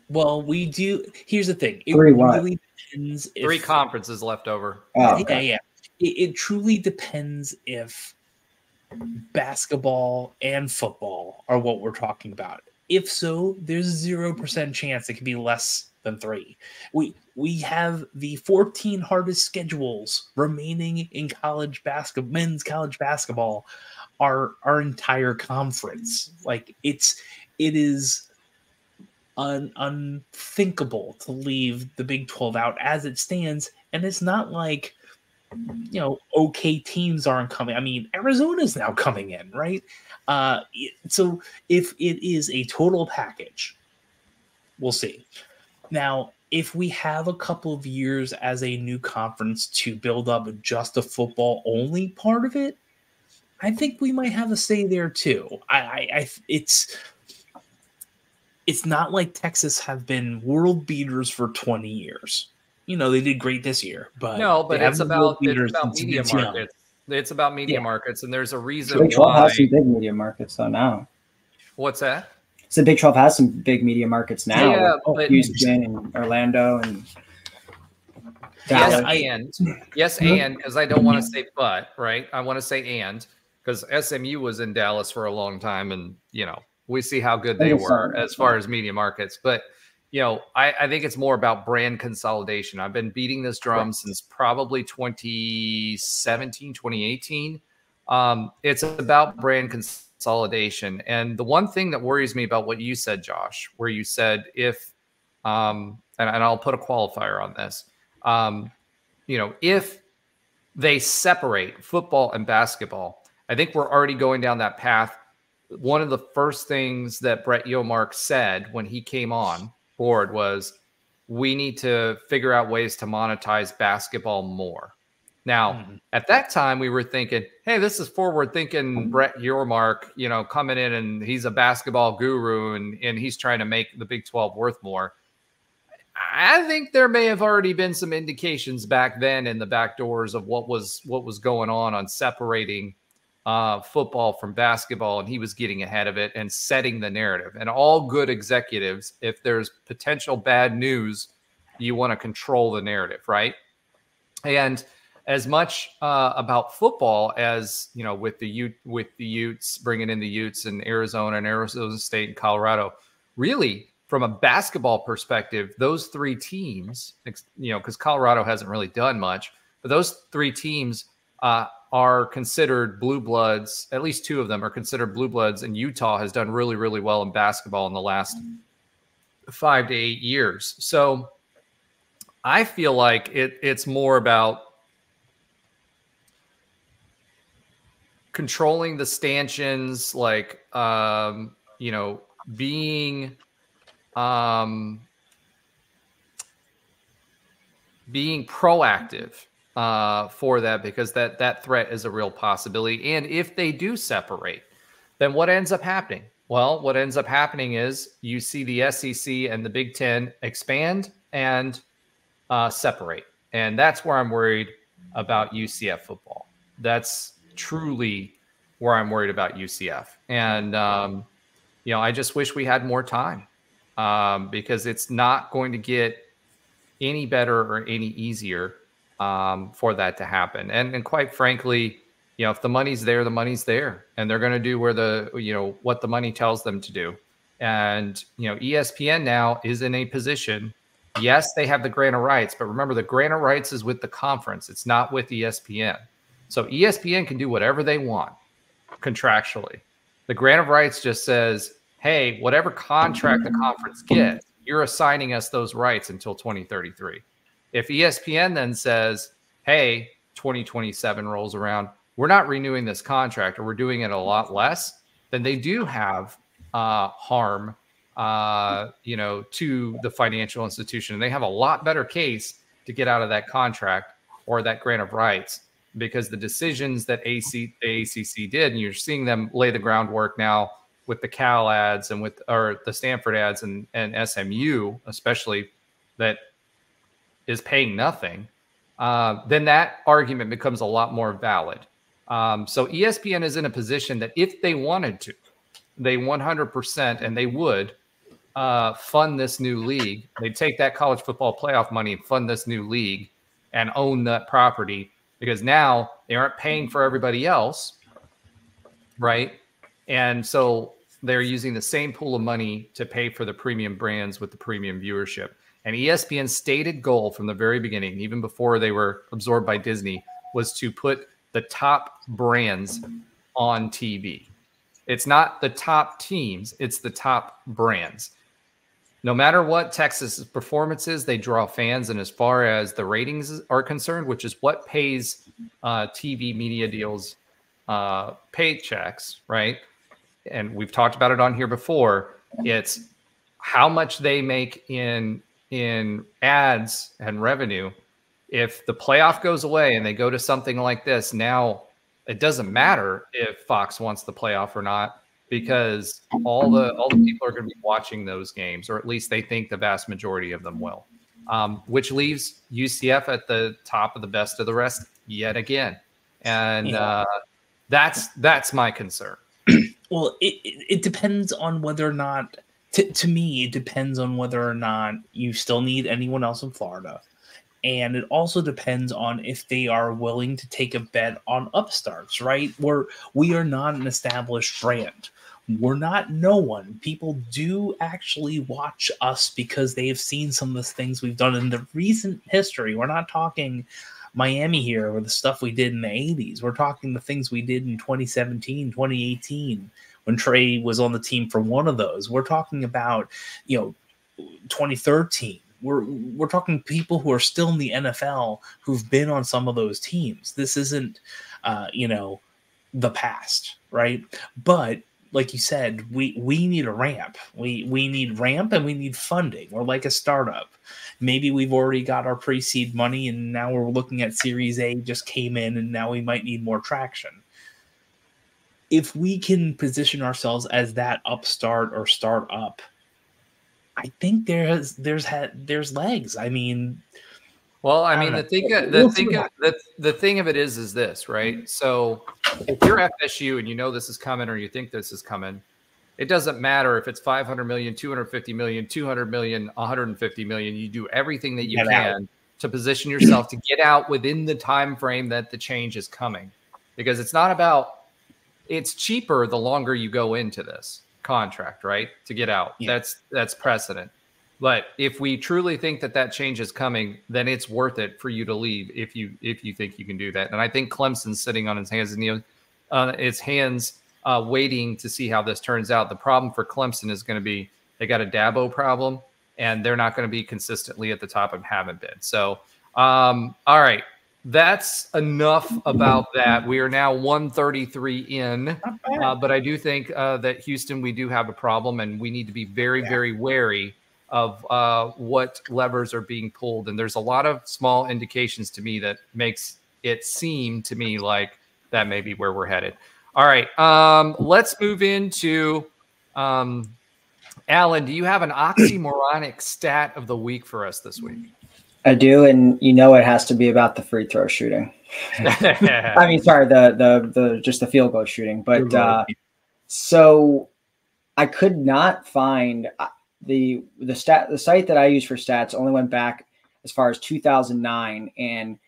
Well, we do. Here's the thing. It 3 what? really depends. 3 conferences left over. Oh, okay. Yeah. It truly depends if basketball and football are what we're talking about. If so, there's 0% chance it could be less than 3. We have the 14 hardest schedules remaining in college basketball, men's college basketball, our entire conference. Like it is unthinkable to leave the Big 12 out as it stands, and it's not like okay teams aren't coming. I mean, Arizona's now coming in, right? So if it is a total package, we'll see. Now, if we have a couple of years as a new conference to build up just a football only part of it, I think we might have a say there too. It's not like Texas have been world beaters for 20 years. They did great this year, but it's about media markets. It's about media markets, and there's a reason Big 12 why. has some big media markets though now. What's that? So Big 12 has some big media markets now. Yeah, like Houston and Orlando and Dallas. Yes, and because I don't want to say but, right? I want to say and because SMU was in Dallas for a long time, and we see how good they were as far as media markets. But I think it's more about brand consolidation. I've been beating this drum since probably 2017, 2018. It's about brand consolidation. And the one thing that worries me about what you said, Josh, where you said if, and I'll put a qualifier on this, if they separate football and basketball, I think we're already going down that path. One of the first things that Brett Yomark said when he came on board was, we need to figure out ways to monetize basketball more. Now, at that time, we were thinking, hey, this is forward-thinking Brett Yormark, coming in, and he's a basketball guru, and he's trying to make the Big 12 worth more. I think there may have already been some indications back then in the back doors of what was going on separating football from basketball, and he was getting ahead of it and setting the narrative. And all good executives, if there's potential bad news, you want to control the narrative, right? And as much about football as with the Utes, bringing in the Utes in Arizona and Arizona State and Colorado, really from a basketball perspective, those 3 teams, because Colorado hasn't really done much, but those 3 teams are considered blue bloods. At least 2 of them are considered blue bloods, and Utah has done really, really well in basketball in the last 5 to 8 years. So I feel like it's more about controlling the stanchions, like being proactive for that, because that threat is a real possibility. And if they do separate, then what ends up happening? Well, what ends up happening is you see the SEC and the Big Ten expand and separate. And that's where I'm worried about UCF football. That's truly where I'm worried about UCF. And, I just wish we had more time because it's not going to get any better or any easier for that to happen. And quite frankly, if the money's there, the money's there, and they're going to do what the money tells them to do. And, ESPN now is in a position. Yes, they have the grant of rights, but remember, the grant of rights is with the conference. It's not with ESPN. So ESPN can do whatever they want contractually. The grant of rights just says, hey, whatever contract the conference gets, you're assigning us those rights until 2033. If ESPN then says, hey, 2027 rolls around, we're not renewing this contract, or we're doing it a lot less, then they do have harm, to the financial institution. And they have a lot better case to get out of that contract or that grant of rights, because the decisions that the ACC did, and you're seeing them lay the groundwork now with the Cal ads and the Stanford ads and SMU, especially, that is paying nothing, then that argument becomes a lot more valid. So ESPN is in a position that if they wanted to, they 100%, and they would fund this new league. They'd take that college football playoff money and fund this new league and own that property, because now they aren't paying for everybody else, right? And so they're using the same pool of money to pay for the premium brands with the premium viewership. And ESPN's stated goal from the very beginning, even before they were absorbed by Disney, was to put the top brands on TV. It's not the top teams, it's the top brands. No matter what Texas's performance is, they draw fans. And as far as the ratings are concerned, which is what pays TV media deals paychecks, right? And we've talked about it on here before. It's how much they make in ads and revenue. If the playoff goes away and they go to something like this, now it doesn't matter if Fox wants the playoff or not, because all the people are going to be watching those games, or at least they think the vast majority of them will, which leaves UCF at the top of the best of the rest yet again. And that's my concern. Well, it depends on whether or not, to me, it depends on whether or not you still need anyone else in Florida. And it also depends on if they are willing to take a bet on upstarts, right? We are not an established brand. We're not no one. People do actually watch us because they have seen some of the things we've done in the recent history. We're not talking Miami here or the stuff we did in the 80s. We're talking the things we did in 2017, 2018, when Trey was on the team for one of those. We're talking about, 2013. We're talking people who are still in the NFL who've been on some of those teams. This isn't, the past, right? But like you said, we need a ramp. We need ramp, and we need funding. We're like a startup. Maybe we've already got our pre-seed money, and now we're looking at Series A just came in, and now we might need more traction. If we can position ourselves as that upstart or startup, I think there's legs. I mean, well, the thing of it is this, right? So if you're FSU and you know this is coming, or you think this is coming, it doesn't matter if it's 500 million, 250 million, 200 million, 150 million. You do everything that you can to position yourself to get out within the time frame that the change is coming, because it's cheaper the longer you go into this contract, right? To get out. Yeah. That's precedent. But if we truly think that change is coming, then it's worth it for you to leave if you think you can do that. And I think Clemson's sitting on his hands, waiting to see how this turns out. The problem for Clemson is going to be they got a Dabo problem, and they're not going to be consistently at the top and haven't been. So, all right. That's enough about that. We are now 133 in, but I do think that Houston, we do have a problem, and we need to be very, very wary of what levers are being pulled. And there's a lot of small indications to me that makes it seem to me like that may be where we're headed. All right, let's move into Alan. Do you have an oxymoronic stat of the week for us this week? I do, and it has to be about the free throw shooting. I mean, sorry, the just the field goal shooting. But so I could not find the site that I use for stats only went back as far as 2009, and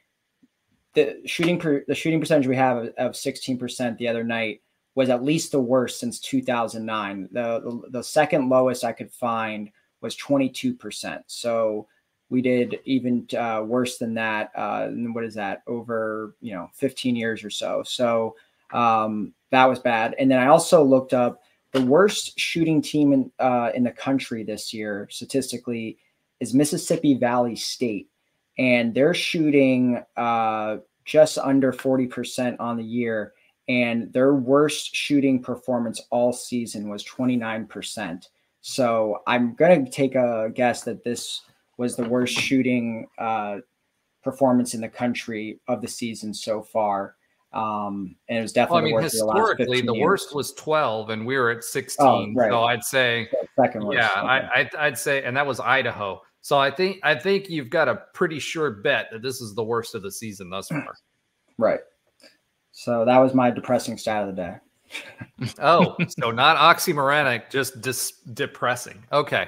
the shooting percentage we have of 16% the other night was at least the worst since 2009. The second lowest I could find was 22%. So we did even worse than that. What is that? Over 15 years or so. So that was bad. And then I also looked up the worst shooting team in the country this year statistically is Mississippi Valley State, and they're shooting just under 40% on the year, and their worst shooting performance all season was 29%. So I'm going to take a guess that this was the worst shooting performance in the country of the season so far. And it was definitely the worst historically, the worst was 12, and we were at 16. Oh, right. So I'd say second worst. Yeah, okay. I'd say, and that was Idaho. So I think you've got a pretty sure bet that this is the worst of the season thus far. Right. So that was my depressing stat of the day. Oh, so not oxymoronic, just depressing. Okay.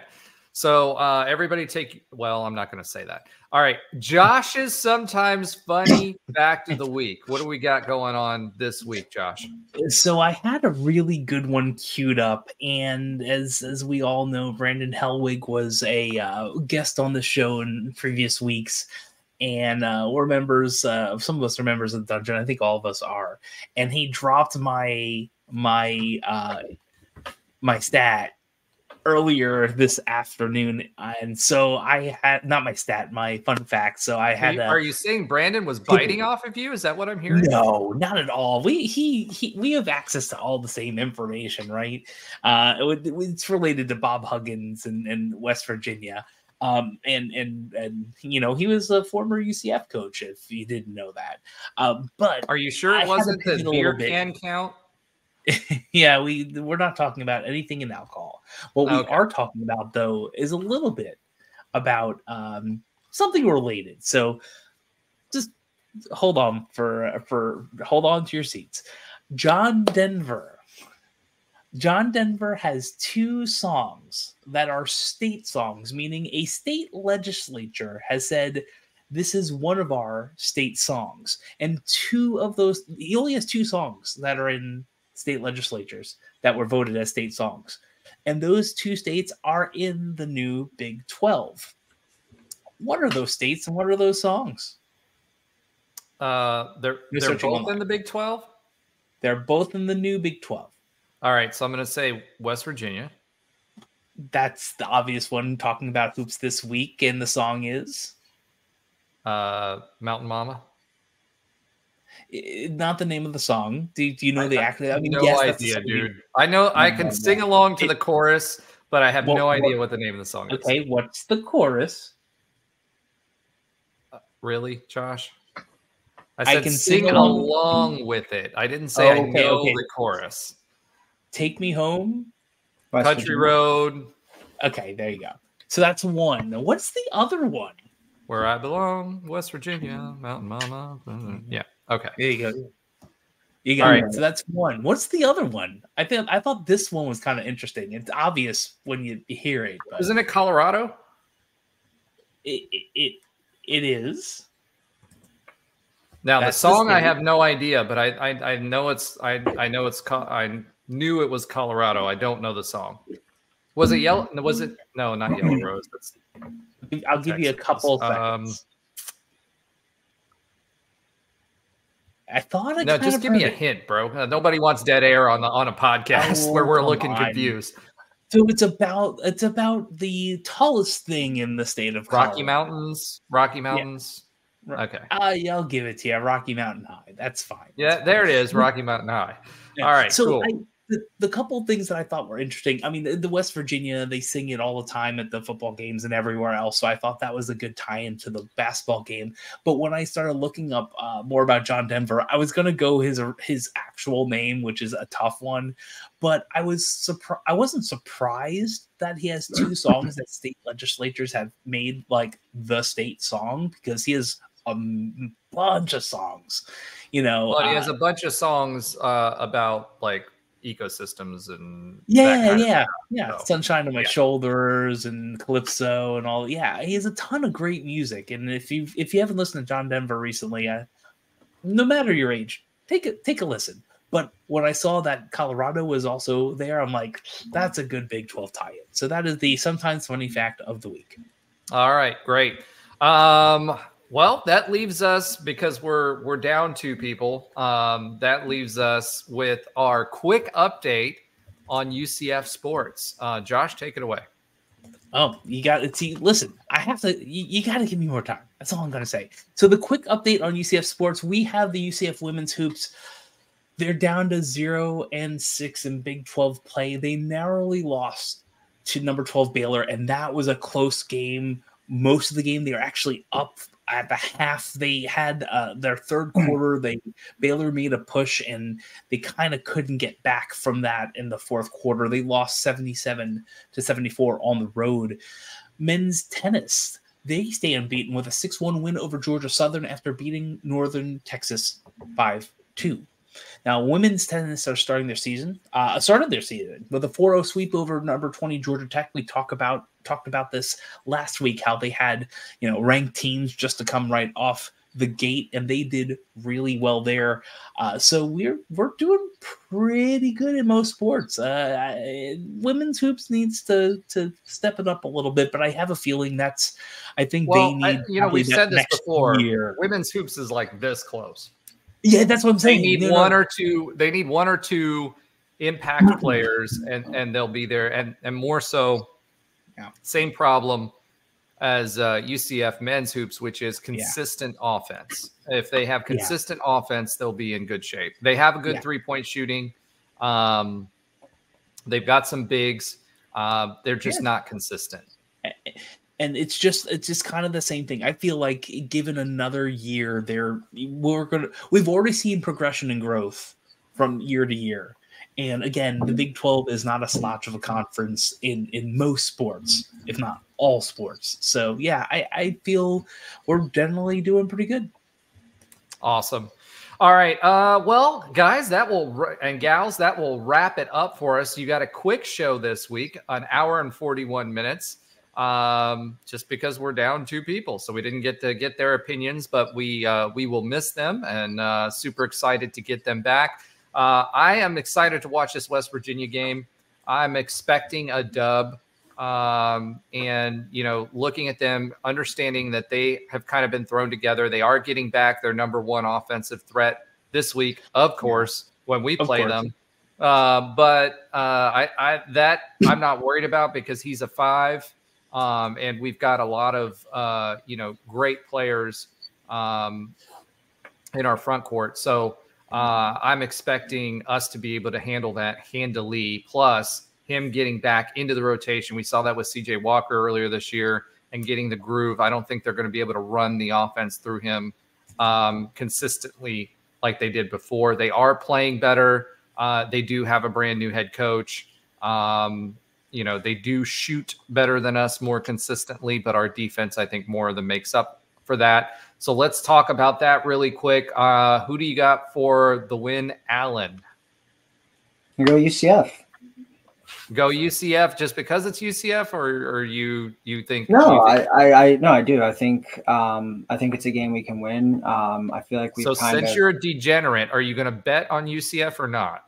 So everybody well, I'm not going to say that. All right. Josh's sometimes funny fact of the week. What do we got going on this week, Josh? So I had a really good one queued up. And as we all know, Brandon Helwig was a guest on the show in previous weeks. And we're members, some of us are members of the Dungeon. I think all of us are. And he dropped my stat earlier this afternoon, and so I had not my stat, my fun fact. So I had. Are you saying Brandon was biting off of you? Is that what I'm hearing? No, not at all. We have access to all the same information, right? It's related to Bob Huggins and West Virginia. And you know, he was a former UCF coach, if you didn't know that. But are you sure it wasn't the beer can count? Yeah, we're not talking about anything in alcohol. What we are talking about, though, is a little bit about something related. So just hold on hold on to your seats. John Denver has 2 songs that are state songs, meaning a state legislature has said this is one of our state songs. And 2 of those, he only has 2 songs that are in state legislatures that were voted as state songs. And those 2 states are in the new Big 12. What are those states and what are those songs? They're both in the Big 12? They're both in the new Big 12. All right, so I'm going to say West Virginia. That's the obvious one, talking about hoops this week, and the song is? Mountain Mama. Not the name of the song. Do you know the actor? I mean, no idea, dude. I know I can sing along to the chorus, but I have no idea what the name of the song is. Okay, what's the chorus? Really, Josh? I can sing along with it. I didn't say I know the chorus. Take Me Home. Country Road. Okay, there you go. So that's one. Now, what's the other one? Where I Belong, West Virginia, Mountain Mama. Yeah. Okay. There you go. You got it. So that's one. What's the other one? I thought this one was kind of interesting. It's obvious when you hear it. But isn't it Colorado? It is. Now the song I have no idea, but I know it's I knew it was Colorado. I don't know the song. Was it Yellow? Was it? No, not Yellow Rose. I'll give you a couple seconds. I thought no, just give me a hint, bro. Nobody wants dead air on a podcast where we're looking confused. So it's about the tallest thing in the state of Colorado. Rocky Mountains. Yeah. Okay. I'll give it to you. Rocky Mountain High. That's fine. Yeah, there it is. Rocky Mountain High. Yeah. All right. So cool. The couple of things that I thought were interesting. I mean, the West Virginia, they sing it all the time at the football games and everywhere else. So I thought that was a good tie-in to the basketball game. But when I started looking up more about John Denver, I was going to go his actual name, which is a tough one. But I wasn't surprised that he has 2 songs that state legislatures have made like the state song, because he has a bunch of songs. You know, well, he has a bunch of songs about like ecosystems and so. Sunshine on My Shoulders and Calypso and all. Yeah, he has a ton of great music. And if you haven't listened to John Denver recently, no matter your age, take a listen. But when I saw that Colorado was also there, I'm like, that's a good Big 12 tie-in. So that is the sometimes funny fact of the week. All right, great. Well, that leaves us, because we're down 2 people. That leaves us with our quick update on UCF Sports. Josh, take it away. Oh, you got to see. Listen, I have to. You got to give me more time. That's all I'm going to say. So the quick update on UCF Sports, we have the UCF women's hoops. They're down to 0-6 in Big 12 play. They narrowly lost to number 12 Baylor, and that was a close game. Most of the game, they were actually up at the half. They had their third quarter. Baylor made a push, and they kind of couldn't get back from that in the fourth quarter. They lost 77-74 on the road. Men's tennis, they stay unbeaten with a 6-1 win over Georgia Southern after beating Northern Texas 5-2. Now, women's tennis are started their season with a 4-0 sweep over number 20 Georgia Tech. We talked about this last week, how they had ranked teams just to come right off the gate, and they did really well there. So we're doing pretty good in most sports. Women's hoops needs to step it up a little bit, but I have a feeling they need. We've said this before. Year. Women's hoops is like this close. Yeah, that's what I'm saying. They need one or two impact players, and they'll be there. And more so, same problem as UCF men's hoops, which is consistent offense. If they have consistent offense, they'll be in good shape. They have a good 3-point shooting. They've got some bigs. They're just not consistent. And it's just kind of the same thing. I feel like given another year, we've already seen progression and growth from year to year. And again, the Big 12 is not a slouch of a conference in most sports, if not all sports. So yeah, I feel we're generally doing pretty good. Awesome. All right. Well, guys, and gals, that will wrap it up for us. You got a quick show this week, an hour and 41 minutes. Just because we're down 2 people, so we didn't get to get their opinions, but we will miss them, and super excited to get them back. I am excited to watch this West Virginia game. I'm expecting a dub, and looking at them, understanding that they have kind of been thrown together. They are getting back their number 1 offensive threat this week, of course, when we play them. But I'm not worried about, because he's a 5. And we've got a lot of, great players in our front court. So I'm expecting us to be able to handle that handily, plus him getting back into the rotation. We saw that with CJ Walker earlier this year and getting the groove. I don't think they're going to be able to run the offense through him consistently like they did before. They are playing better. They do have a brand new head coach. They do shoot better than us more consistently, but our defense, I think, more than makes up for that. So let's talk about that really quick. Who do you got for the win, Alan? Go UCF. Go UCF just because it's UCF, or you think? No, I do. I think it's a game we can win. I feel like since you're a degenerate, are you going to bet on UCF or not?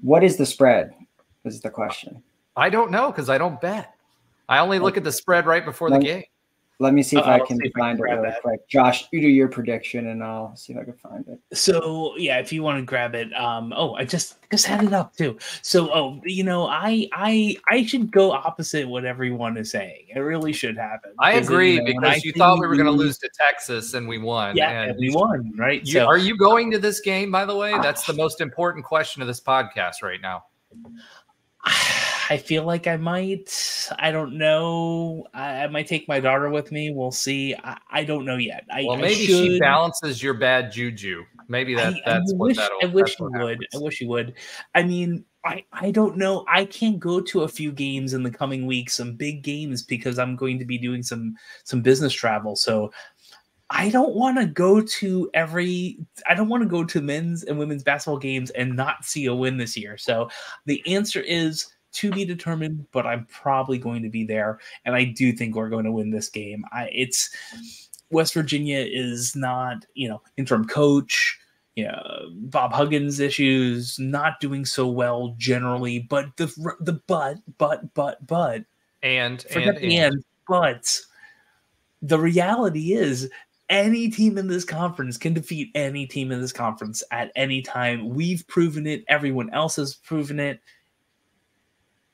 What is the spread? Is the question. I don't know, because I don't bet. I only look at the spread right before the game. Let me see if I can find it really quick. Josh, you do your prediction, and I'll see if I can find it. So yeah, if you want to grab it, I just had it up too. So I should go opposite what everyone is saying. It really should happen. I agree, because you thought we were going to lose to Texas, and we won. Yeah, and we won, right? Are you going to this game, by the way? That's the most important question of this podcast right now. I feel like I might. I don't know. I might take my daughter with me. We'll see. I don't know yet. Maybe she balances your bad juju. Maybe that's what that'll. I wish you would. I wish you would. I mean, I don't know. I can't go to a few games in the coming weeks, some big games, because I'm going to be doing some business travel. So I don't want to go to men's and women's basketball games and not see a win this year. So the answer is to be determined, but I'm probably going to be there, and I do think we're going to win this game. It's West Virginia is not, interim coach, Bob Huggins issues, not doing so well generally, but the reality is any team in this conference can defeat any team in this conference at any time. We've proven it. Everyone else has proven it.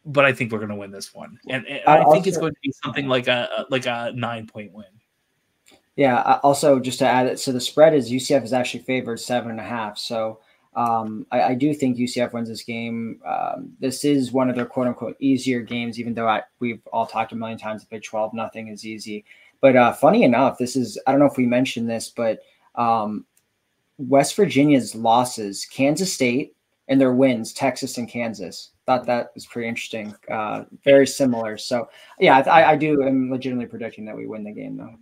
But I think we're going to win this one, and I think it's going to be something like a 9-point win. Yeah. Also, just to add it, so the spread is UCF is actually favored 7.5. So I do think UCF wins this game. This is one of their quote unquote easier games, even though we've all talked a million times. The Big 12, nothing is easy. But funny enough, this is, I don't know if we mentioned this, but West Virginia's losses, Kansas State, and their wins, Texas and Kansas. Thought that was pretty interesting. Very similar. So yeah, I am legitimately predicting that we win the game though.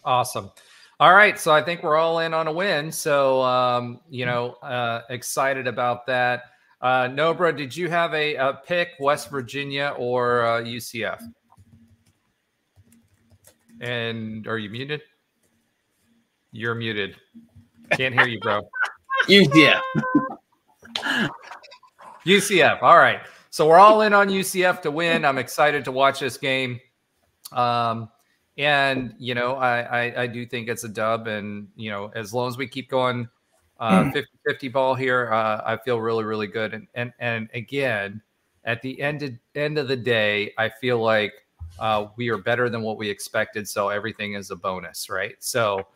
Awesome. All right. So I think we're all in on a win. So, excited about that. Nobra, did you have a pick, West Virginia or UCF? And are you muted? You're muted. Can't hear you, bro. UCF. UCF. All right. So we're all in on UCF to win. I'm excited to watch this game. And, I do think it's a dub. And, as long as we keep going 50-50 ball here, I feel really, really good. And again, at the end of the day, I feel like we are better than what we expected. So everything is a bonus, right? So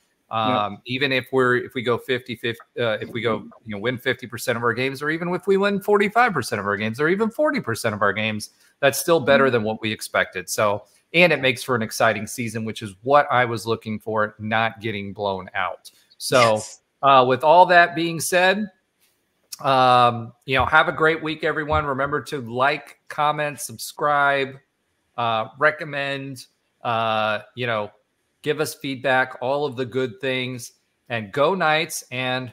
even if we go 50-50, if we go, win 50% of our games, or even if we win 45% of our games, or even 40% of our games, that's still better than what we expected. So, and it makes for an exciting season, which is what I was looking for, not getting blown out. So with all that being said, have a great week, everyone. Remember to like, comment, subscribe, recommend, give us feedback, all of the good things, and go Knights and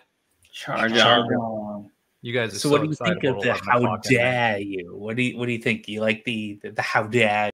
charge on. You guys are so what do you excited think of the how dare you? What do you think? You like the how dare